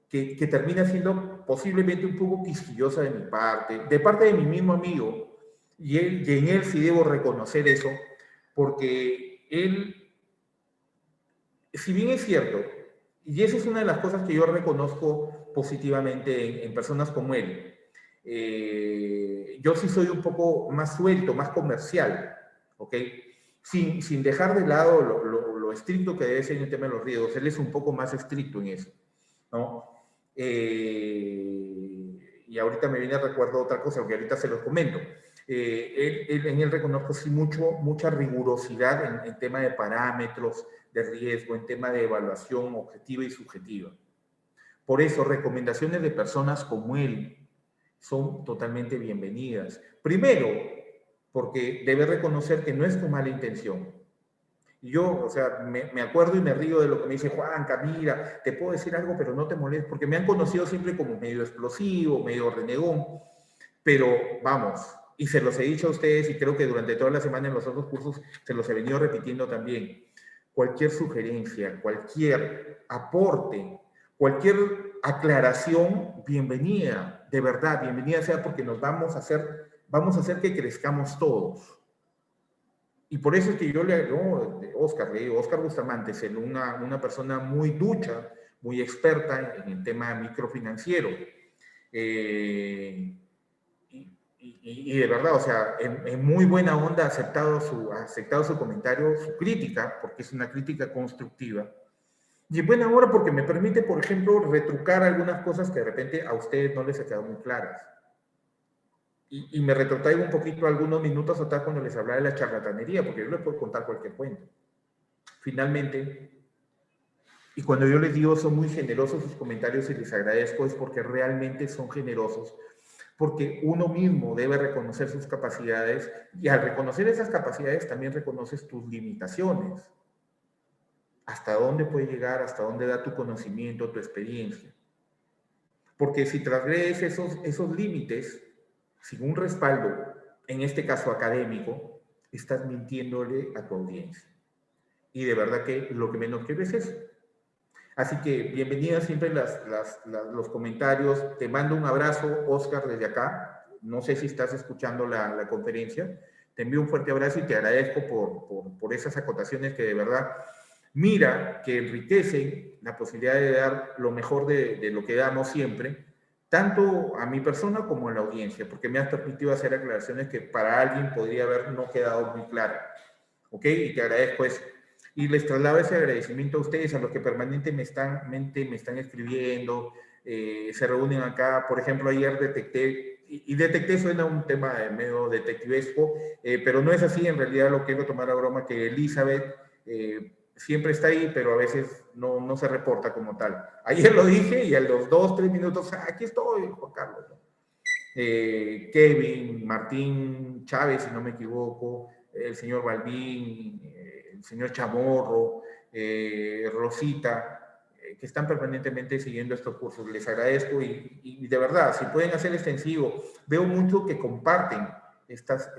que termina siendo posiblemente un poco quisquillosa de mi parte, de parte de mi mismo amigo, y en él sí debo reconocer eso, porque él si bien es cierto, y eso es una de las cosas que yo reconozco positivamente en personas como él, yo sí soy un poco más suelto, más comercial, ¿ok? Sin dejar de lado lo estricto que debe ser en el tema de los riesgos. Él es un poco más estricto en eso, ¿no? Y ahorita me viene a recuerdo otra cosa, que ahorita se los comento. En él reconozco sí mucha rigurosidad en tema de parámetros de riesgo, en tema de evaluación objetiva y subjetiva. Por eso, recomendaciones de personas como él son totalmente bienvenidas. Primero, porque debe reconocer que no es con mala intención. Y yo, o sea, me acuerdo y me río de lo que me dice Juanca, mira, te puedo decir algo, pero no te molestes, porque me han conocido siempre como medio explosivo, medio renegón, pero vamos, y se los he dicho a ustedes y creo que durante toda la semana en los otros cursos se los he venido repitiendo también. Cualquier sugerencia, cualquier aporte, cualquier aclaración, bienvenida, de verdad, bienvenida sea porque nos vamos a hacer que crezcamos todos. Y por eso es que yo le digo, Oscar Bustamante es una persona muy ducha, muy experta en el tema microfinanciero. Y de verdad, o sea, en muy buena onda ha aceptado su comentario, su crítica, porque es una crítica constructiva. Y en buena hora porque me permite, por ejemplo, retrucar algunas cosas que de repente a ustedes no les ha quedado muy claras. Y me retrotraigo un poquito algunos minutos atrás cuando les hablaba de la charlatanería, porque yo les puedo contar cualquier cuento. Finalmente, y cuando yo les digo son muy generosos sus comentarios y les agradezco, es porque realmente son generosos, porque uno mismo debe reconocer sus capacidades y al reconocer esas capacidades también reconoces tus limitaciones. Hasta dónde puede llegar, hasta dónde da tu conocimiento, tu experiencia. Porque si transgredes esos límites, sin un respaldo, en este caso académico, estás mintiéndole a tu audiencia. Y de verdad que lo que menos quiero es eso. Así que bienvenidas siempre los comentarios. Te mando un abrazo, Oscar, desde acá. No sé si estás escuchando la conferencia. Te envío un fuerte abrazo y te agradezco por esas acotaciones que de verdad, mira, que enriquecen la posibilidad de dar lo mejor de lo que damos siempre, tanto a mi persona como a la audiencia, porque me has permitido hacer aclaraciones que para alguien podría haber no quedado muy claras. ¿Ok? Y te agradezco eso. Y les traslado ese agradecimiento a ustedes, a los que permanentemente me están escribiendo, se reúnen acá. Por ejemplo, ayer detecté, y detecté suena un tema de medio detectivesco, pero no es así, en realidad lo quiero tomar a broma, que Elizabeth siempre está ahí, pero a veces no se reporta como tal. Ayer lo dije y a los 2-3 minutos, aquí estoy, Juan Carlos. Kevin, Martín Chávez, si no me equivoco, el señor Balbín, el señor Chamorro, Rosita, que están permanentemente siguiendo estos cursos. Les agradezco y de verdad, si pueden hacer extensivo, veo mucho que comparten estas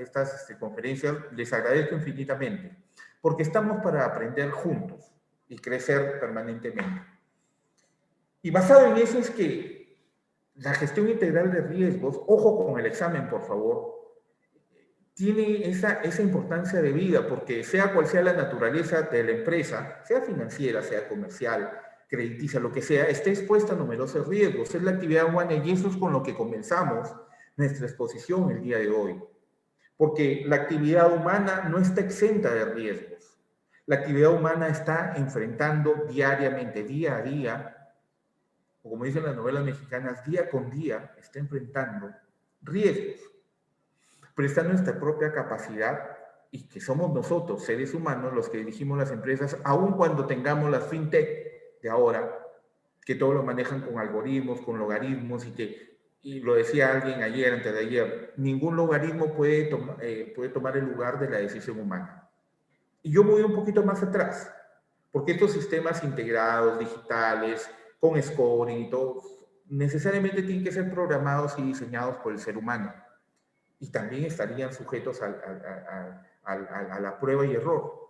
conferencias, les agradezco infinitamente, porque estamos para aprender juntos y crecer permanentemente. Y basado en eso es que la gestión integral de riesgos, ojo con el examen, por favor, tiene esa importancia de vida, porque sea cual sea la naturaleza de la empresa, sea financiera, sea comercial, crediticia, lo que sea, está expuesta a numerosos riesgos. Es la actividad humana y eso es con lo que comenzamos nuestra exposición el día de hoy. Porque la actividad humana no está exenta de riesgos. La actividad humana está enfrentando diariamente, día a día, o como dicen las novelas mexicanas, día con día está enfrentando riesgos. Pero está nuestra propia capacidad y que somos nosotros, seres humanos, los que dirigimos las empresas, aun cuando tengamos las fintech de ahora, que todo lo manejan con algoritmos, con logaritmos y lo decía alguien ayer, antes de ayer, ningún logaritmo puede tomar el lugar de la decisión humana. Y yo voy un poquito más atrás, porque estos sistemas integrados, digitales, con scoring y todo, necesariamente tienen que ser programados y diseñados por el ser humano. Y también estarían sujetos a la prueba y error,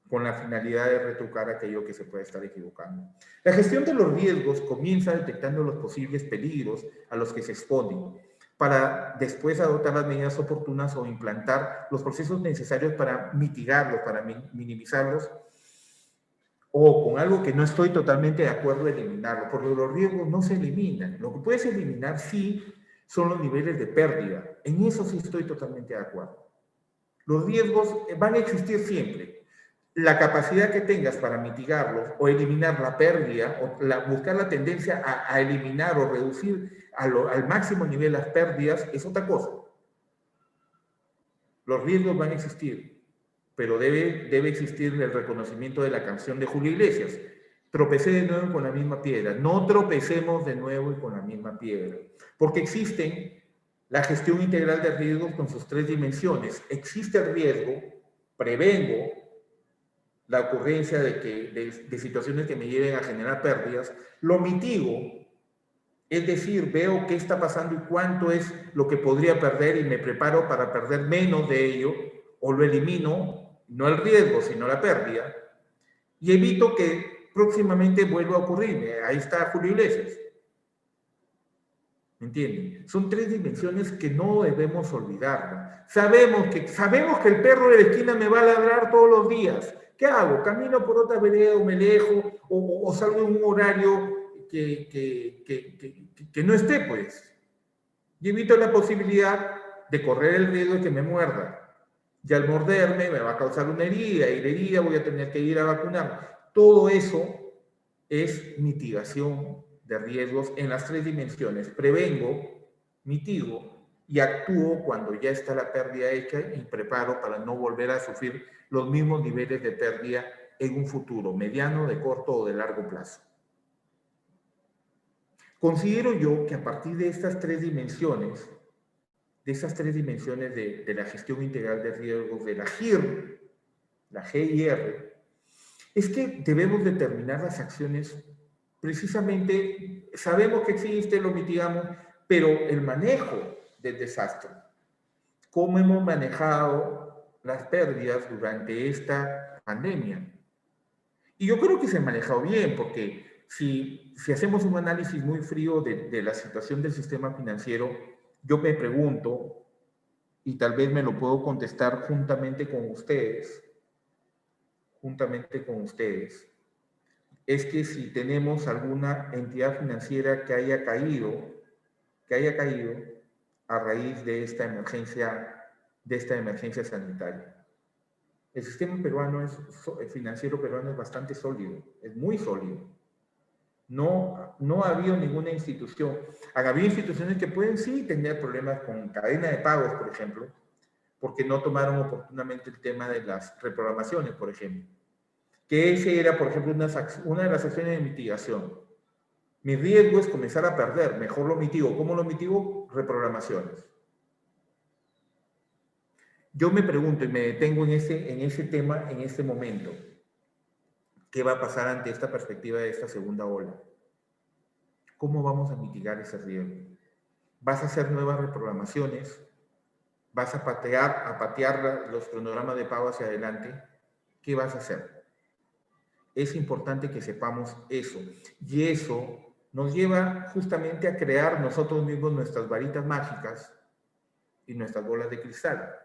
con la finalidad de retrucar aquello que se puede estar equivocando. La gestión de los riesgos comienza detectando los posibles peligros a los que se exponen, para después adoptar las medidas oportunas o implantar los procesos necesarios para mitigarlos, para minimizarlos, o con algo que no estoy totalmente de acuerdo en eliminarlo, porque los riesgos no se eliminan. Lo que puedes eliminar sí son los niveles de pérdida. En eso sí estoy totalmente de acuerdo. Los riesgos van a existir siempre. La capacidad que tengas para mitigarlos o eliminar la pérdida o buscar la tendencia a eliminar o reducir al máximo nivel las pérdidas es otra cosa. Los riesgos van a existir, pero debe existir el reconocimiento de la canción de Julio Iglesias. Tropecé de nuevo con la misma piedra. No tropecemos de nuevo con la misma piedra, porque existen la gestión integral de riesgos con sus tres dimensiones. Existe el riesgo, prevengo la ocurrencia de situaciones que me lleven a generar pérdidas, lo mitigo, es decir, veo qué está pasando y cuánto es lo que podría perder y me preparo para perder menos de ello, o lo elimino, no el riesgo, sino la pérdida, y evito que próximamente vuelva a ocurrir. Ahí está Julio Iglesias. ¿Me entienden? Son tres dimensiones que no debemos olvidar. Sabemos que el perro de la esquina me va a ladrar todos los días. ¿Qué hago? ¿Camino por otra vereda o me alejo o salgo en un horario que no esté, pues? Y evito la posibilidad de correr el riesgo de que me muerda. Y al morderme me va a causar una herida y la herida voy a tener que ir a vacunar. Todo eso es mitigación de riesgos en las tres dimensiones. Prevengo, mitigo y actúo cuando ya está la pérdida hecha y preparo para no volver a sufrir los mismos niveles de pérdida en un futuro, mediano, de corto o de largo plazo. Considero yo que a partir de estas tres dimensiones, de la gestión integral de riesgos, de la GIR, la GIR, es que debemos determinar las acciones. Precisamente sabemos que existe, lo mitigamos, pero el manejo del desastre, cómo hemos manejado las pérdidas durante esta pandemia. Y yo creo que se ha manejado bien, porque si hacemos un análisis muy frío de la situación del sistema financiero, yo me pregunto, y tal vez me lo puedo contestar juntamente con ustedes, es que si tenemos alguna entidad financiera que haya caído a raíz de esta emergencia sanitaria. El sistema financiero peruano es bastante sólido, es muy sólido. No ha habido ninguna institución. Han habido instituciones que pueden sí tener problemas con cadena de pagos, por ejemplo, porque no tomaron oportunamente el tema de las reprogramaciones, por ejemplo. Que ese era, por ejemplo, una de las acciones de mitigación. Mi riesgo es comenzar a perder, mejor lo mitigo. ¿Cómo lo mitigo? Reprogramaciones. Yo me pregunto y me detengo en ese tema en este momento. ¿Qué va a pasar ante esta perspectiva de esta segunda ola? ¿Cómo vamos a mitigar ese riesgo? ¿Vas a hacer nuevas reprogramaciones? ¿Vas a patear los cronogramas de pago hacia adelante? ¿Qué vas a hacer? Es importante que sepamos eso. Y eso nos lleva justamente a crear nosotros mismos nuestras varitas mágicas y nuestras bolas de cristal.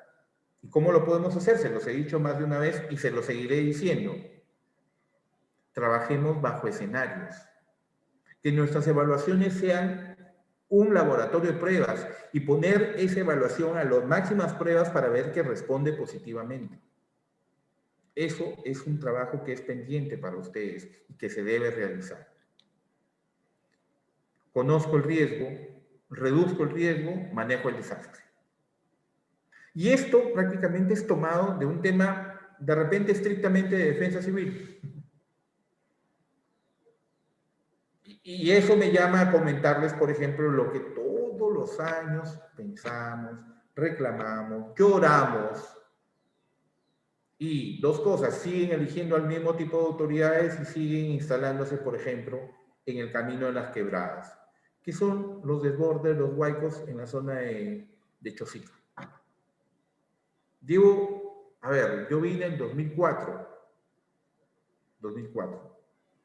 ¿Y cómo lo podemos hacer? Se los he dicho más de una vez y se los seguiré diciendo. Trabajemos bajo escenarios. Que nuestras evaluaciones sean un laboratorio de pruebas y poner esa evaluación a las máximas pruebas para ver que responde positivamente. Eso es un trabajo que es pendiente para ustedes y que se debe realizar. Conozco el riesgo, reduzco el riesgo, manejo el desastre. Y esto prácticamente es tomado de un tema, de repente, estrictamente de defensa civil. Y eso me llama a comentarles, por ejemplo, lo que todos los años pensamos, reclamamos, lloramos. Y dos cosas, siguen eligiendo al mismo tipo de autoridades y siguen instalándose, por ejemplo, en el camino de las quebradas, que son los desbordes, los huaicos en la zona de Chosica. Yo vine en 2004.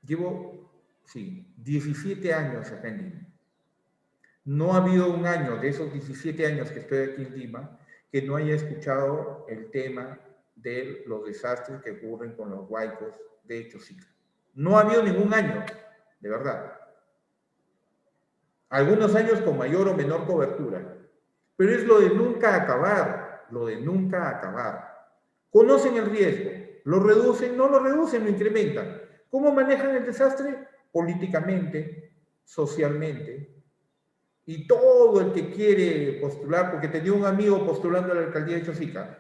Llevo, 17 años acá en Lima. No ha habido un año de esos 17 años que estoy aquí en Lima que no haya escuchado el tema de los desastres que ocurren con los huaicos de Chosica. No ha habido ningún año, de verdad. Algunos años con mayor o menor cobertura. Pero es lo de nunca acabar, lo de nunca acabar. Conocen el riesgo, lo reducen, no lo reducen, lo incrementan. ¿Cómo manejan el desastre? Políticamente, socialmente. Y todo el que quiere postular, porque tenía un amigo postulando a la alcaldía de Chosica,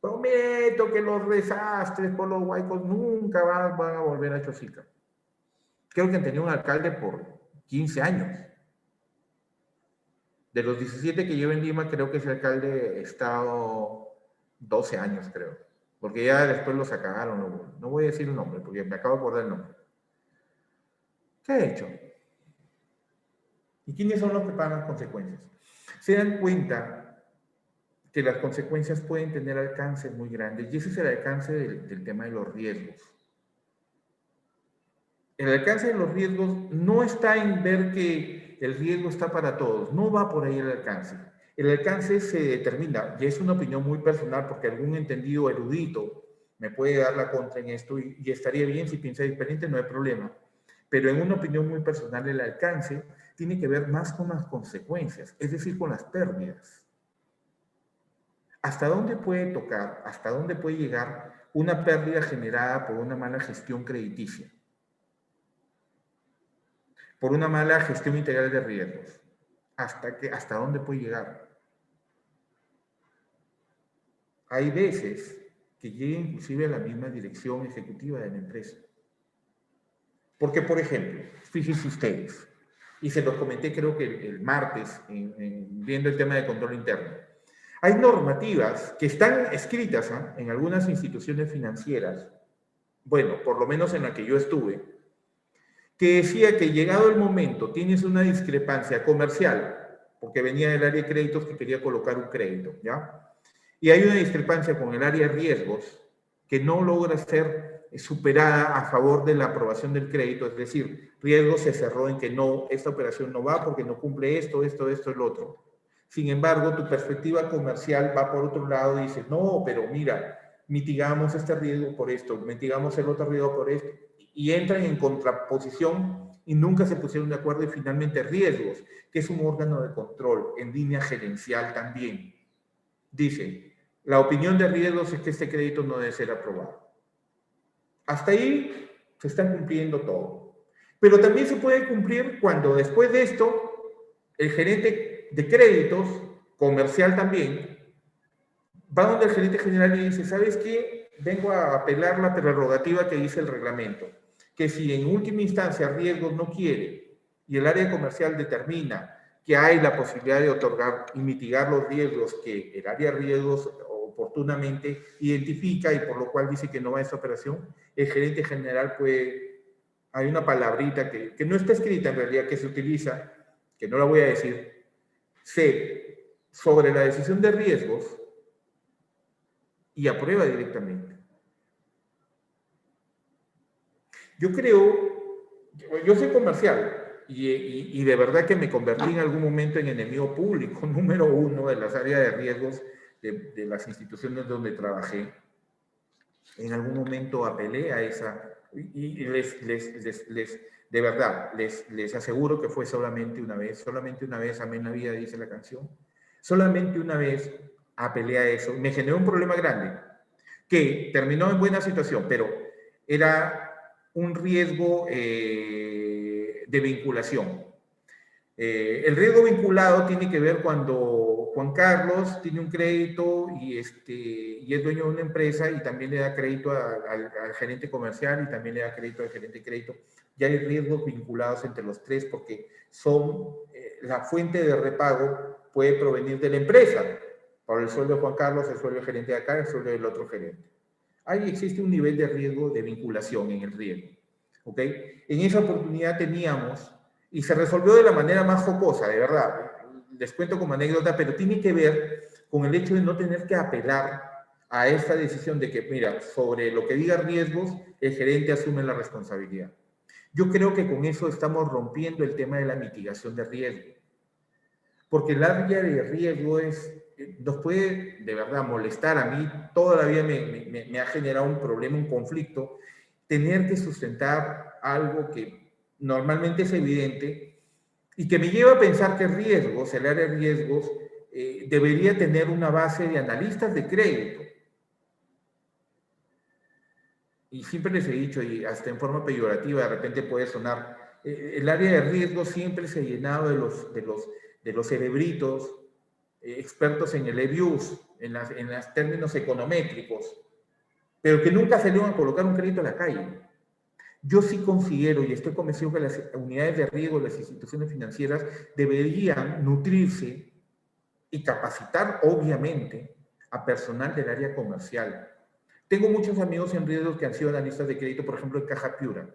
prometo que los desastres por los huaicos nunca van a volver a Chosica. Creo que han tenido un alcalde por 15 años. De los 17 que llevo en Lima, creo que ese alcalde ha estado 12 años, creo. Porque ya después lo sacaron. No voy a decir el nombre, porque me acabo de acordar el nombre. ¿Qué ha hecho? ¿Y quiénes son los que pagan las consecuencias? Se dan cuenta que las consecuencias pueden tener alcances muy grandes, y ese es el alcance del tema de los riesgos. El alcance de los riesgos no está en ver que el riesgo está para todos, no va por ahí el alcance. El alcance se determina, y es una opinión muy personal, porque algún entendido erudito me puede dar la contra en esto, y estaría bien si piensa diferente, no hay problema. Pero en una opinión muy personal, el alcance tiene que ver más con las consecuencias, es decir, con las pérdidas. ¿Hasta dónde puede tocar, hasta dónde puede llegar una pérdida generada por una mala gestión crediticia? Por una mala gestión integral de riesgos. ¿Hasta dónde puede llegar? Hay veces que llega inclusive a la misma dirección ejecutiva de la empresa. Porque, por ejemplo, fíjense ustedes, y se los comenté creo que el martes, viendo el tema de control interno, hay normativas que están escritas en algunas instituciones financieras, bueno, por lo menos en la que yo estuve, que decía que llegado el momento tienes una discrepancia comercial, porque venía del área de créditos que quería colocar un crédito, ¿ya? Y hay una discrepancia con el área de riesgos que no logra ser superada a favor de la aprobación del crédito, es decir, riesgo se cerró en que no, esta operación no va porque no cumple esto, el otro. Sin embargo, tu perspectiva comercial va por otro lado y dices, no, pero mira, mitigamos este riesgo por esto, mitigamos el otro riesgo por esto, y entran en contraposición y nunca se pusieron de acuerdo, y finalmente riesgos, que es un órgano de control en línea gerencial también, dice, la opinión de riesgos es que este crédito no debe ser aprobado. Hasta ahí se está cumpliendo todo. Pero también se puede cumplir cuando después de esto, el gerente de créditos, comercial también, va donde el gerente general y dice, ¿sabes qué? Vengo a apelar la prerrogativa que dice el reglamento, que si en última instancia riesgos no quiere y el área comercial determina que hay la posibilidad de otorgar y mitigar los riesgos que el área de riesgos oportunamente identifica y por lo cual dice que no va a esta operación, el gerente general puede, hay una palabrita que no está escrita en realidad, que se utiliza, que no la voy a decir, sobre la decisión de riesgos y aprueba directamente. Yo creo, yo soy comercial y de verdad que me convertí en algún momento en enemigo público, número uno de las áreas de riesgos de las instituciones donde trabajé. En algún momento apelé a esa, y de verdad, les aseguro que fue solamente una vez, amén la vida, dice la canción, solamente una vez apelé a eso, me generó un problema grande, que terminó en buena situación, pero era un riesgo de vinculación. El riesgo vinculado tiene que ver cuando Juan Carlos tiene un crédito y es dueño de una empresa y también le da crédito al gerente comercial y también le da crédito al gerente de crédito. Ya hay riesgos vinculados entre los tres porque son, la fuente de repago puede provenir de la empresa, por el sueldo de Juan Carlos, el sueldo del gerente de acá, el sueldo del otro gerente. Ahí existe un nivel de riesgo de vinculación en el riesgo. ¿Ok? En esa oportunidad teníamos, y se resolvió de la manera más jocosa, de verdad, les cuento como anécdota, pero tiene que ver con el hecho de no tener que apelar a esta decisión de que, mira, sobre lo que diga riesgos, el gerente asume la responsabilidad. Yo creo que con eso estamos rompiendo el tema de la mitigación de riesgo, porque el área de riesgo nos puede de verdad molestar. A mí toda la vida me ha generado un problema, un conflicto, tener que sustentar algo que normalmente es evidente y que me lleva a pensar que riesgos, el área de riesgos, debería tener una base de analistas de crédito. Y siempre les he dicho, y hasta en forma peyorativa de repente puede sonar, el área de riesgos siempre se ha llenado de los cerebritos, expertos en el EBIUS, en los términos econométricos, pero que nunca salieron a colocar un crédito a la calle. Yo sí considero y estoy convencido que las unidades de riesgo, las instituciones financieras deberían nutrirse y capacitar, obviamente, a personal del área comercial. Tengo muchos amigos en riesgos que han sido analistas de crédito, por ejemplo, en Caja Piura,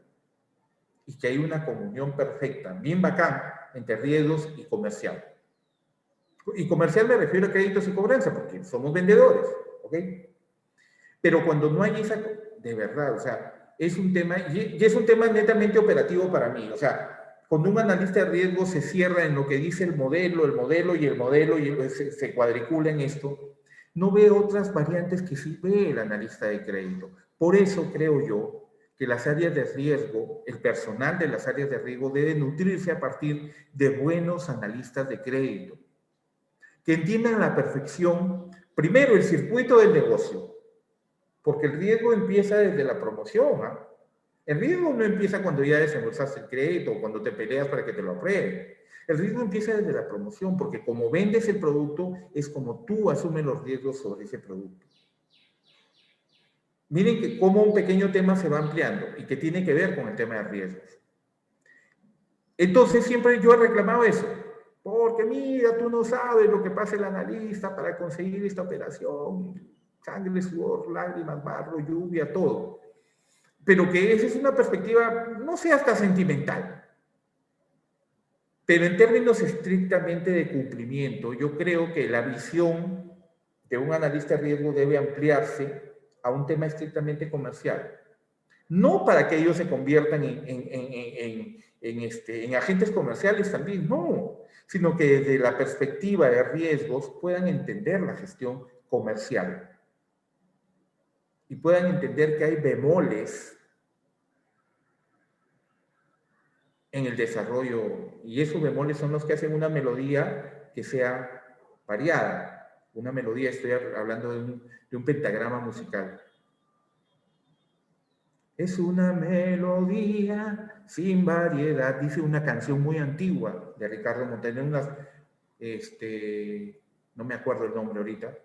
y que hay una comunión perfecta, bien bacán, entre riesgos y comercial. Y comercial me refiero a créditos y cobranza, porque somos vendedores, ¿ok? Pero cuando no hay esa, de verdad, o sea, es un tema, y es un tema netamente operativo para mí, o sea, cuando un analista de riesgo se cierra en lo que dice el modelo, y se cuadricula en esto, no ve otras variantes que sí ve el analista de crédito. Por eso creo yo que las áreas de riesgo, el personal de las áreas de riesgo debe nutrirse a partir de buenos analistas de crédito, que entiendan a la perfección, primero, el circuito del negocio, porque el riesgo empieza desde la promoción. ¿Ah? El riesgo no empieza cuando ya desembolsaste el crédito o cuando te peleas para que te lo aprueben. El riesgo empieza desde la promoción, porque como vendes el producto, es como tú asumes los riesgos sobre ese producto. Miren que cómo un pequeño tema se va ampliando y que tiene que ver con el tema de riesgos. Entonces siempre yo he reclamado eso, porque mira, tú no sabes lo que pasa el analista para conseguir esta operación, sangre, sudor, lágrimas, barro, lluvia, todo. Pero que esa es una perspectiva, no sé, hasta sentimental. Pero en términos estrictamente de cumplimiento, yo creo que la visión de un analista de riesgo debe ampliarse a un tema estrictamente comercial. No para que ellos se conviertan en agentes comerciales también, no, sino que desde la perspectiva de riesgos puedan entender la gestión comercial y puedan entender que hay bemoles en el desarrollo, y esos bemoles son los que hacen una melodía que sea variada. Una melodía, estoy hablando de un pentagrama musical. Es una melodía sin variedad, dice una canción muy antigua de Ricardo Montaner, no me acuerdo el nombre ahorita.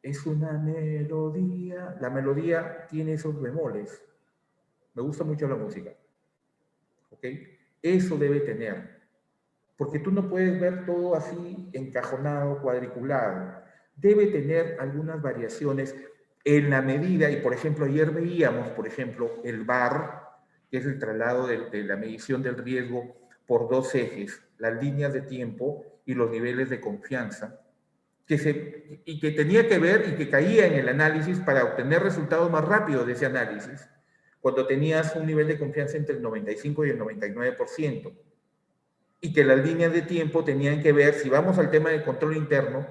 Es una melodía, la melodía tiene esos bemoles. Me gusta mucho la música. ¿Ok? Eso debe tener. Porque tú no puedes ver todo así encajonado, cuadriculado. Debe tener algunas variaciones en la medida, y por ejemplo, ayer veíamos, por ejemplo, el VAR, que es el traslado de la medición del riesgo por dos ejes, las líneas de tiempo y los niveles de confianza, y que tenía que ver y que caía en el análisis para obtener resultados más rápidos de ese análisis, cuando tenías un nivel de confianza entre el 95 y el 99%, y que las líneas de tiempo tenían que ver, si vamos al tema del control interno,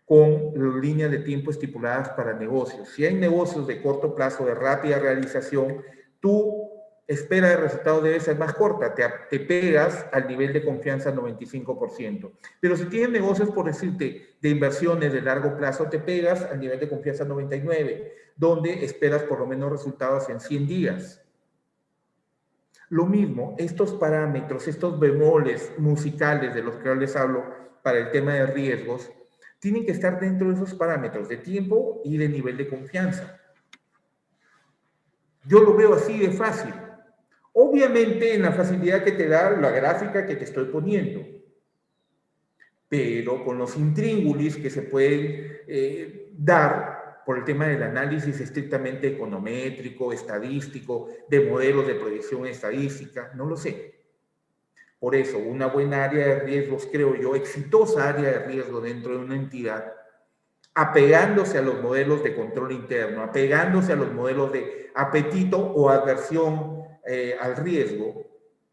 con las líneas de tiempo estipuladas para negocios. Si hay negocios de corto plazo, de rápida realización, tu espera de resultados debe ser más corta, te pegas al nivel de confianza 95%. Pero si tienes negocios, por decirte, de inversiones de largo plazo, te pegas al nivel de confianza 99%, donde esperas por lo menos resultados en 100 días. Lo mismo, estos parámetros, estos bemoles musicales de los que yo les hablo para el tema de riesgos, tienen que estar dentro de esos parámetros de tiempo y de nivel de confianza. Yo lo veo así de fácil. Obviamente en la facilidad que te da la gráfica que te estoy poniendo, pero con los intríngulis que se pueden dar por el tema del análisis estrictamente econométrico, estadístico, de modelos de proyección estadística, no lo sé. Por eso, una buena área de riesgos, creo yo, exitosa área de riesgo dentro de una entidad, apegándose a los modelos de control interno, apegándose a los modelos de apetito o aversión al riesgo,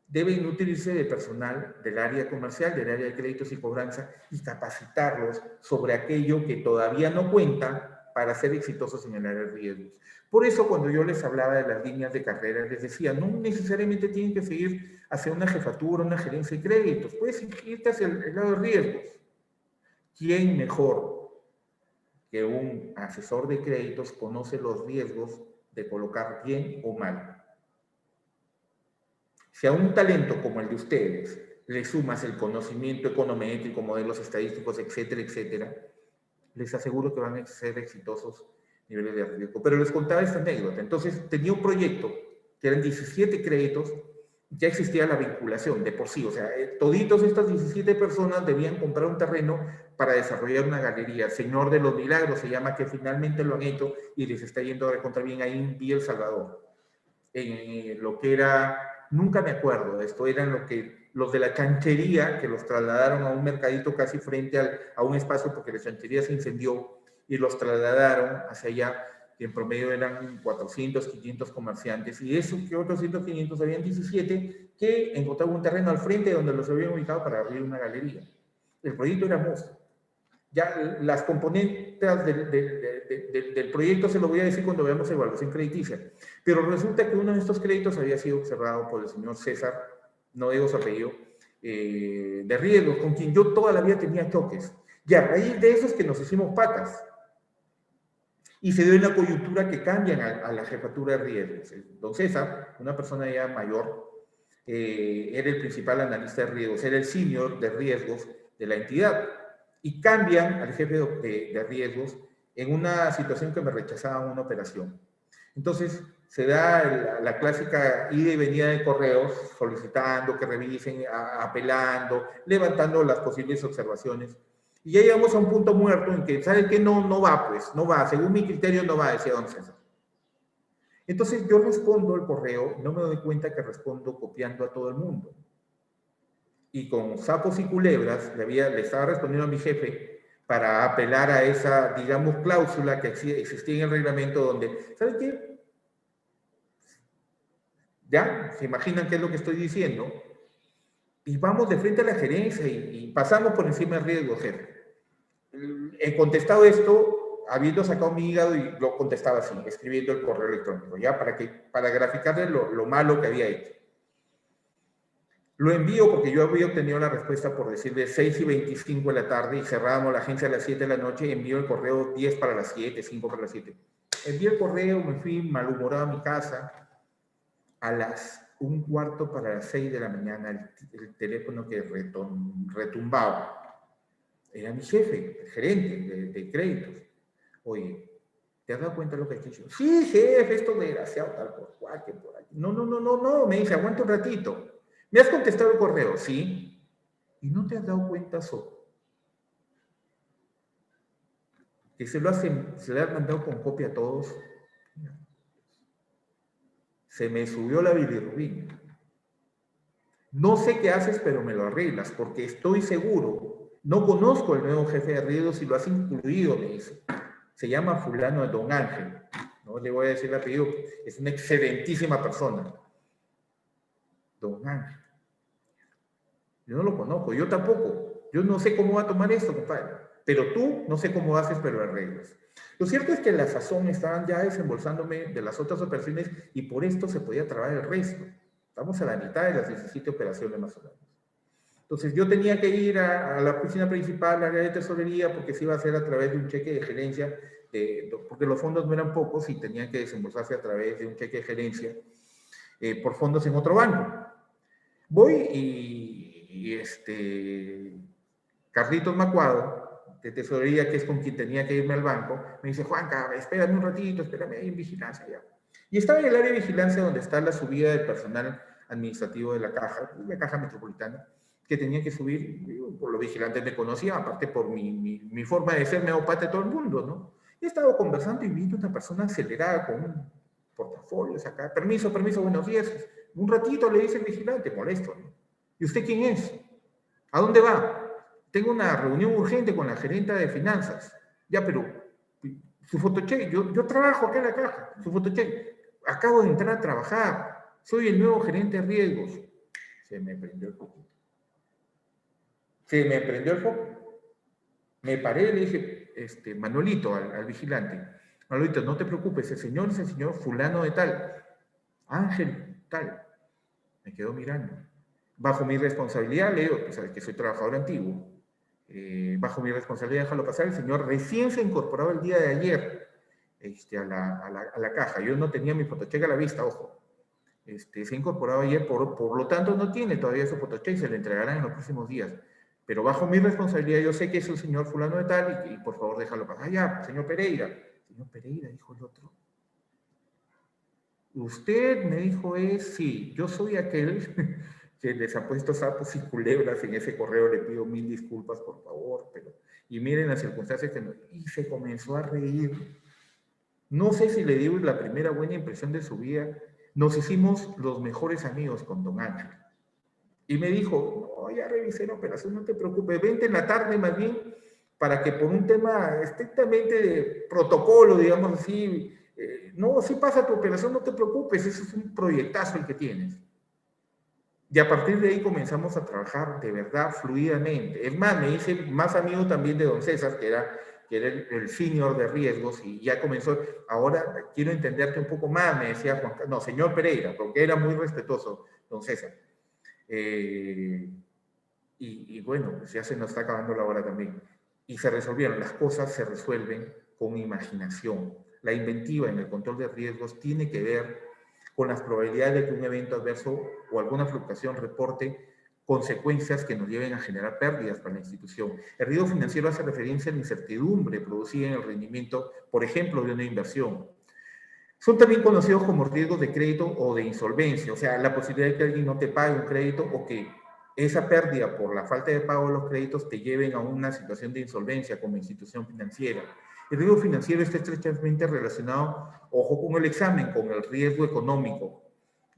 debe nutrirse de personal del área comercial, del área de créditos y cobranza, y capacitarlos sobre aquello que todavía no cuenta para ser exitosos en el área de riesgos. Por eso, cuando yo les hablaba de las líneas de carrera, les decía, no necesariamente tienen que seguir hacia una jefatura, una gerencia de créditos, puedes irte hacia el lado de riesgos. ¿Quién mejor que un asesor de créditos conoce los riesgos de colocar bien o mal? Si a un talento como el de ustedes le sumas el conocimiento econométrico, modelos estadísticos, etcétera, etcétera, les aseguro que van a ser exitosos niveles de riesgo. Pero les contaba esta anécdota. Entonces, tenía un proyecto que eran 17 créditos, ya existía la vinculación de por sí, o sea, toditos estas 17 personas debían comprar un terreno para desarrollar una galería. Señor de los Milagros se llama, que finalmente lo han hecho y les está yendo de contra bien ahí en Villa El Salvador. En lo que era, nunca me acuerdo de esto, eran los de la chanchería, que los trasladaron a un mercadito casi frente a un espacio porque la chanchería se incendió y los trasladaron hacia allá, que en promedio eran 400, 500 comerciantes, y de esos que otros 400, 500 habían 17 que encontraban un terreno al frente donde los habían ubicado para abrir una galería. El proyecto era monstruo. Ya las componentes del proyecto se lo voy a decir cuando veamos evaluación crediticia. Pero resulta que uno de estos créditos había sido observado por el señor César, no digo su apellido, de riesgos, con quien yo toda la vida tenía choques. Y a raíz de eso es que nos hicimos patas. Y se dio una coyuntura que cambian a la jefatura de riesgos. Don César, una persona ya mayor, era el principal analista de riesgos, era el senior de riesgos de la entidad. Y cambian al jefe de riesgos en una situación que me rechazaban una operación. Entonces, se da la clásica ida y venida de correos, solicitando que revisen, apelando, levantando las posibles observaciones. Y ya llegamos a un punto muerto en que, ¿sabe qué? No va, pues, no va. Según mi criterio, no va, decía don César. Entonces, yo respondo el correo, no me doy cuenta que respondo copiando a todo el mundo. Y con sapos y culebras le estaba respondiendo a mi jefe para apelar a esa, digamos, cláusula que existía en el reglamento donde, ¿sabe qué? ¿Ya? ¿Se imaginan qué es lo que estoy diciendo? Y vamos de frente a la gerencia y pasamos por encima del riesgo, jefe. He contestado esto, habiendo sacado mi hígado, y lo contestaba así, escribiendo el correo electrónico, ¿ya? Para graficarle lo malo que había hecho. Lo envío porque yo había obtenido la respuesta por decirle 6:25 de la tarde y cerrábamos la agencia a las 7 de la noche. Envío el correo 10 para las 7, 5 para las 7. Envié el correo, me fui malhumorado a mi casa. A las 1:15 para las 6 de la mañana, el teléfono que retumbaba era mi jefe, el gerente de créditos. Oye, ¿te has dado cuenta de lo que has hecho? Sí, jefe, esto desgraciado, tal por cual, que por aquí. No, me dice, aguanta un ratito. ¿Me has contestado el correo? Sí. ¿Y no te has dado cuenta, que se le has mandado con copia a todos? Se me subió la bilirrubina. No sé qué haces, pero me lo arreglas, porque estoy seguro. No conozco el nuevo jefe de riesgos si lo has incluido, me dice. Se llama fulano de Don Ángel. No le voy a decir el apellido, es una excelentísima persona. Don Ángel. Yo no lo conozco, yo tampoco. Yo no sé cómo va a tomar esto, compadre. Pero tú no sé cómo haces, pero arreglas. Lo cierto es que la sazón estaban ya desembolsándome de las otras operaciones y por esto se podía trabar el resto. Estamos a la mitad de las 17 operaciones más o menos. Entonces yo tenía que ir a la oficina principal, al área de tesorería, porque se iba a hacer a través de un cheque de gerencia, porque los fondos no eran pocos y tenían que desembolsarse a través de un cheque de gerencia por fondos en otro banco. Voy y Carlitos Macuado, de tesorería, que es con quien tenía que irme al banco, me dice, Juanca, espérame un ratito, espérame ahí en vigilancia ya. Y estaba en el área de vigilancia donde está la subida del personal administrativo de la caja metropolitana, que tenía que subir, por los vigilantes me conocían, aparte por mi forma de ser, me hago parte de todo el mundo, ¿no? Y estaba conversando y viendo una persona acelerada con un portafolio, acá, permiso, buenos días. Un ratito le dice el vigilante, molesto, ¿no? ¿Y usted quién es? ¿A dónde va? Tengo una reunión urgente con la gerenta de finanzas. Ya, pero su fotocheck, yo trabajo acá en la caja, su fotocheck. Acabo de entrar a trabajar, soy el nuevo gerente de riesgos. Se me prendió el foco. Se me prendió el foco. Me paré y le dije, Manolito, al vigilante, Manolito, no te preocupes, el señor es el señor fulano de tal, Ángel tal. Me quedó mirando. Bajo mi responsabilidad, le digo, que sabes que soy trabajador antiguo, bajo mi responsabilidad, déjalo pasar, el señor recién se incorporaba el día de ayer a la caja. Yo no tenía mi fotocheque a la vista, ojo. Se incorporaba ayer, por lo tanto no tiene todavía su fotocheque, se le entregarán en los próximos días. Pero bajo mi responsabilidad, yo sé que es el señor fulano de tal y por favor déjalo pasar. Ah, ya, señor Pereira. Señor Pereira, dijo el otro. Usted me dijo sí, yo soy aquel que les ha puesto sapos y culebras en ese correo, le pido 1000 disculpas por favor, pero y miren las circunstancias que y se comenzó a reír. No sé si le dio la primera buena impresión de su vida. Nos hicimos los mejores amigos con don Ángel. Y me dijo, no, ya revisé la operación, no te preocupes, vente en la tarde más bien para que por un tema estrictamente de protocolo, digamos así, no, si pasa tu operación, no te preocupes, ese es un proyectazo el que tienes. Y a partir de ahí comenzamos a trabajar de verdad fluidamente. Es más, me hice más amigo también de don César, que era el senior de riesgos, y ya comenzó, ahora quiero entenderte un poco más, me decía Juan Carlos, no, señor Pereira, porque era muy respetuoso don César. Y bueno, pues ya se nos está acabando la hora también. Y se resolvieron, las cosas se resuelven con imaginación. La inventiva en el control de riesgos tiene que ver con las probabilidades de que un evento adverso o alguna fluctuación reporte consecuencias que nos lleven a generar pérdidas para la institución. El riesgo financiero hace referencia a la incertidumbre producida en el rendimiento, por ejemplo, de una inversión. Son también conocidos como riesgos de crédito o de insolvencia, o sea, la posibilidad de que alguien no te pague un crédito o que esa pérdida por la falta de pago de los créditos te lleven a una situación de insolvencia como institución financiera. El riesgo financiero está estrechamente relacionado, ojo con el examen, con el riesgo económico,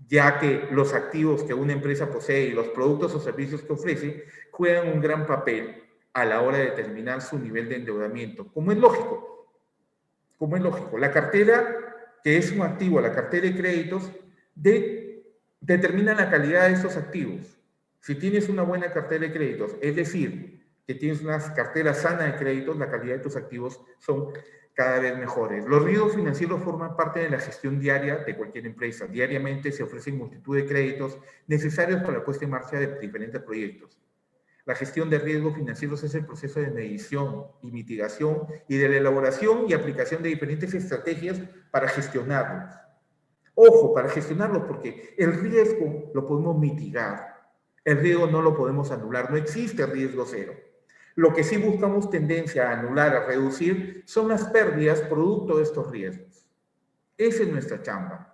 ya que los activos que una empresa posee y los productos o servicios que ofrece juegan un gran papel a la hora de determinar su nivel de endeudamiento, como es lógico. Como es lógico, la cartera, que es un activo, la cartera de créditos, determina la calidad de estos activos. Si tienes una buena cartera de créditos, es decir, que tienes una cartera sana de créditos, la calidad de tus activos son cada vez mejores. Los riesgos financieros forman parte de la gestión diaria de cualquier empresa. Diariamente se ofrecen multitud de créditos necesarios para la puesta en marcha de diferentes proyectos. La gestión de riesgos financieros es el proceso de medición y mitigación y de la elaboración y aplicación de diferentes estrategias para gestionarlos. Ojo, para gestionarlos, porque el riesgo lo podemos mitigar, el riesgo no lo podemos anular, no existe riesgo cero. Lo que sí buscamos tendencia a anular, a reducir, son las pérdidas producto de estos riesgos. Esa es nuestra chamba.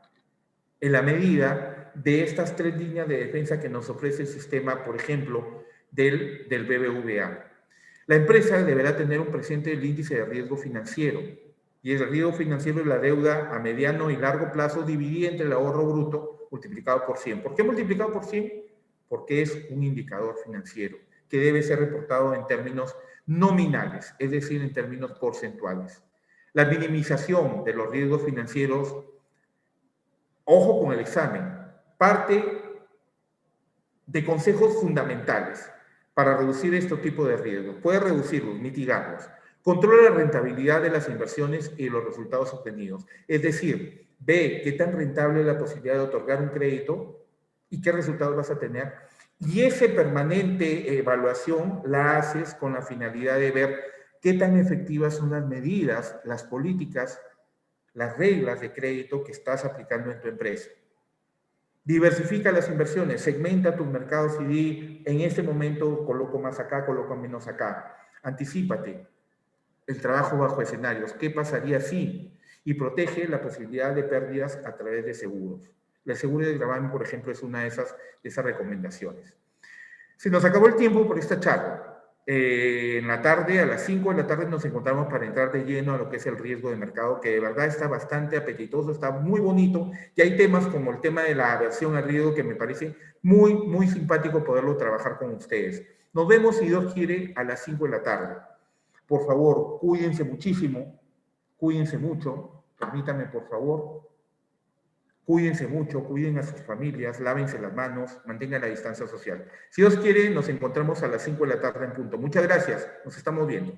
En la medida de estas 3 líneas de defensa que nos ofrece el sistema, por ejemplo, del BBVA. La empresa deberá tener un presente del índice de riesgo financiero, y el riesgo financiero es la deuda a mediano y largo plazo dividida entre el ahorro bruto multiplicado por 100. ¿Por qué multiplicado por 100? Porque es un indicador financiero que debe ser reportado en términos nominales, es decir, en términos porcentuales. La minimización de los riesgos financieros, ojo con el examen, parte de consejos fundamentales para reducir este tipo de riesgos. Puede reducirlos, mitigarlos. Controla la rentabilidad de las inversiones y los resultados obtenidos. Es decir, ve qué tan rentable es la posibilidad de otorgar un crédito y qué resultados vas a tener. Y esa permanente evaluación la haces con la finalidad de ver qué tan efectivas son las medidas, las políticas, las reglas de crédito que estás aplicando en tu empresa. Diversifica las inversiones, segmenta tus mercados y di, en este momento coloco más acá, coloco menos acá. Anticípate el trabajo bajo escenarios. ¿Qué pasaría si? Y protege la posibilidad de pérdidas a través de seguros. El seguro de gravamen, por ejemplo, es una de esas recomendaciones. Se nos acabó el tiempo por esta charla. En la tarde, a las 5 de la tarde, nos encontramos para entrar de lleno a lo que es el riesgo de mercado, que de verdad está bastante apetitoso, está muy bonito, y hay temas como el tema de la aversión al riesgo que me parece muy, muy simpático poderlo trabajar con ustedes. Nos vemos, si Dios quiere, a las 5 de la tarde. Por favor, cuídense muchísimo, cuídense mucho, permítanme, por favor. Cuídense mucho, cuiden a sus familias, lávense las manos, mantengan la distancia social. Si Dios quiere, nos encontramos a las 5 de la tarde en punto. Muchas gracias, nos estamos viendo.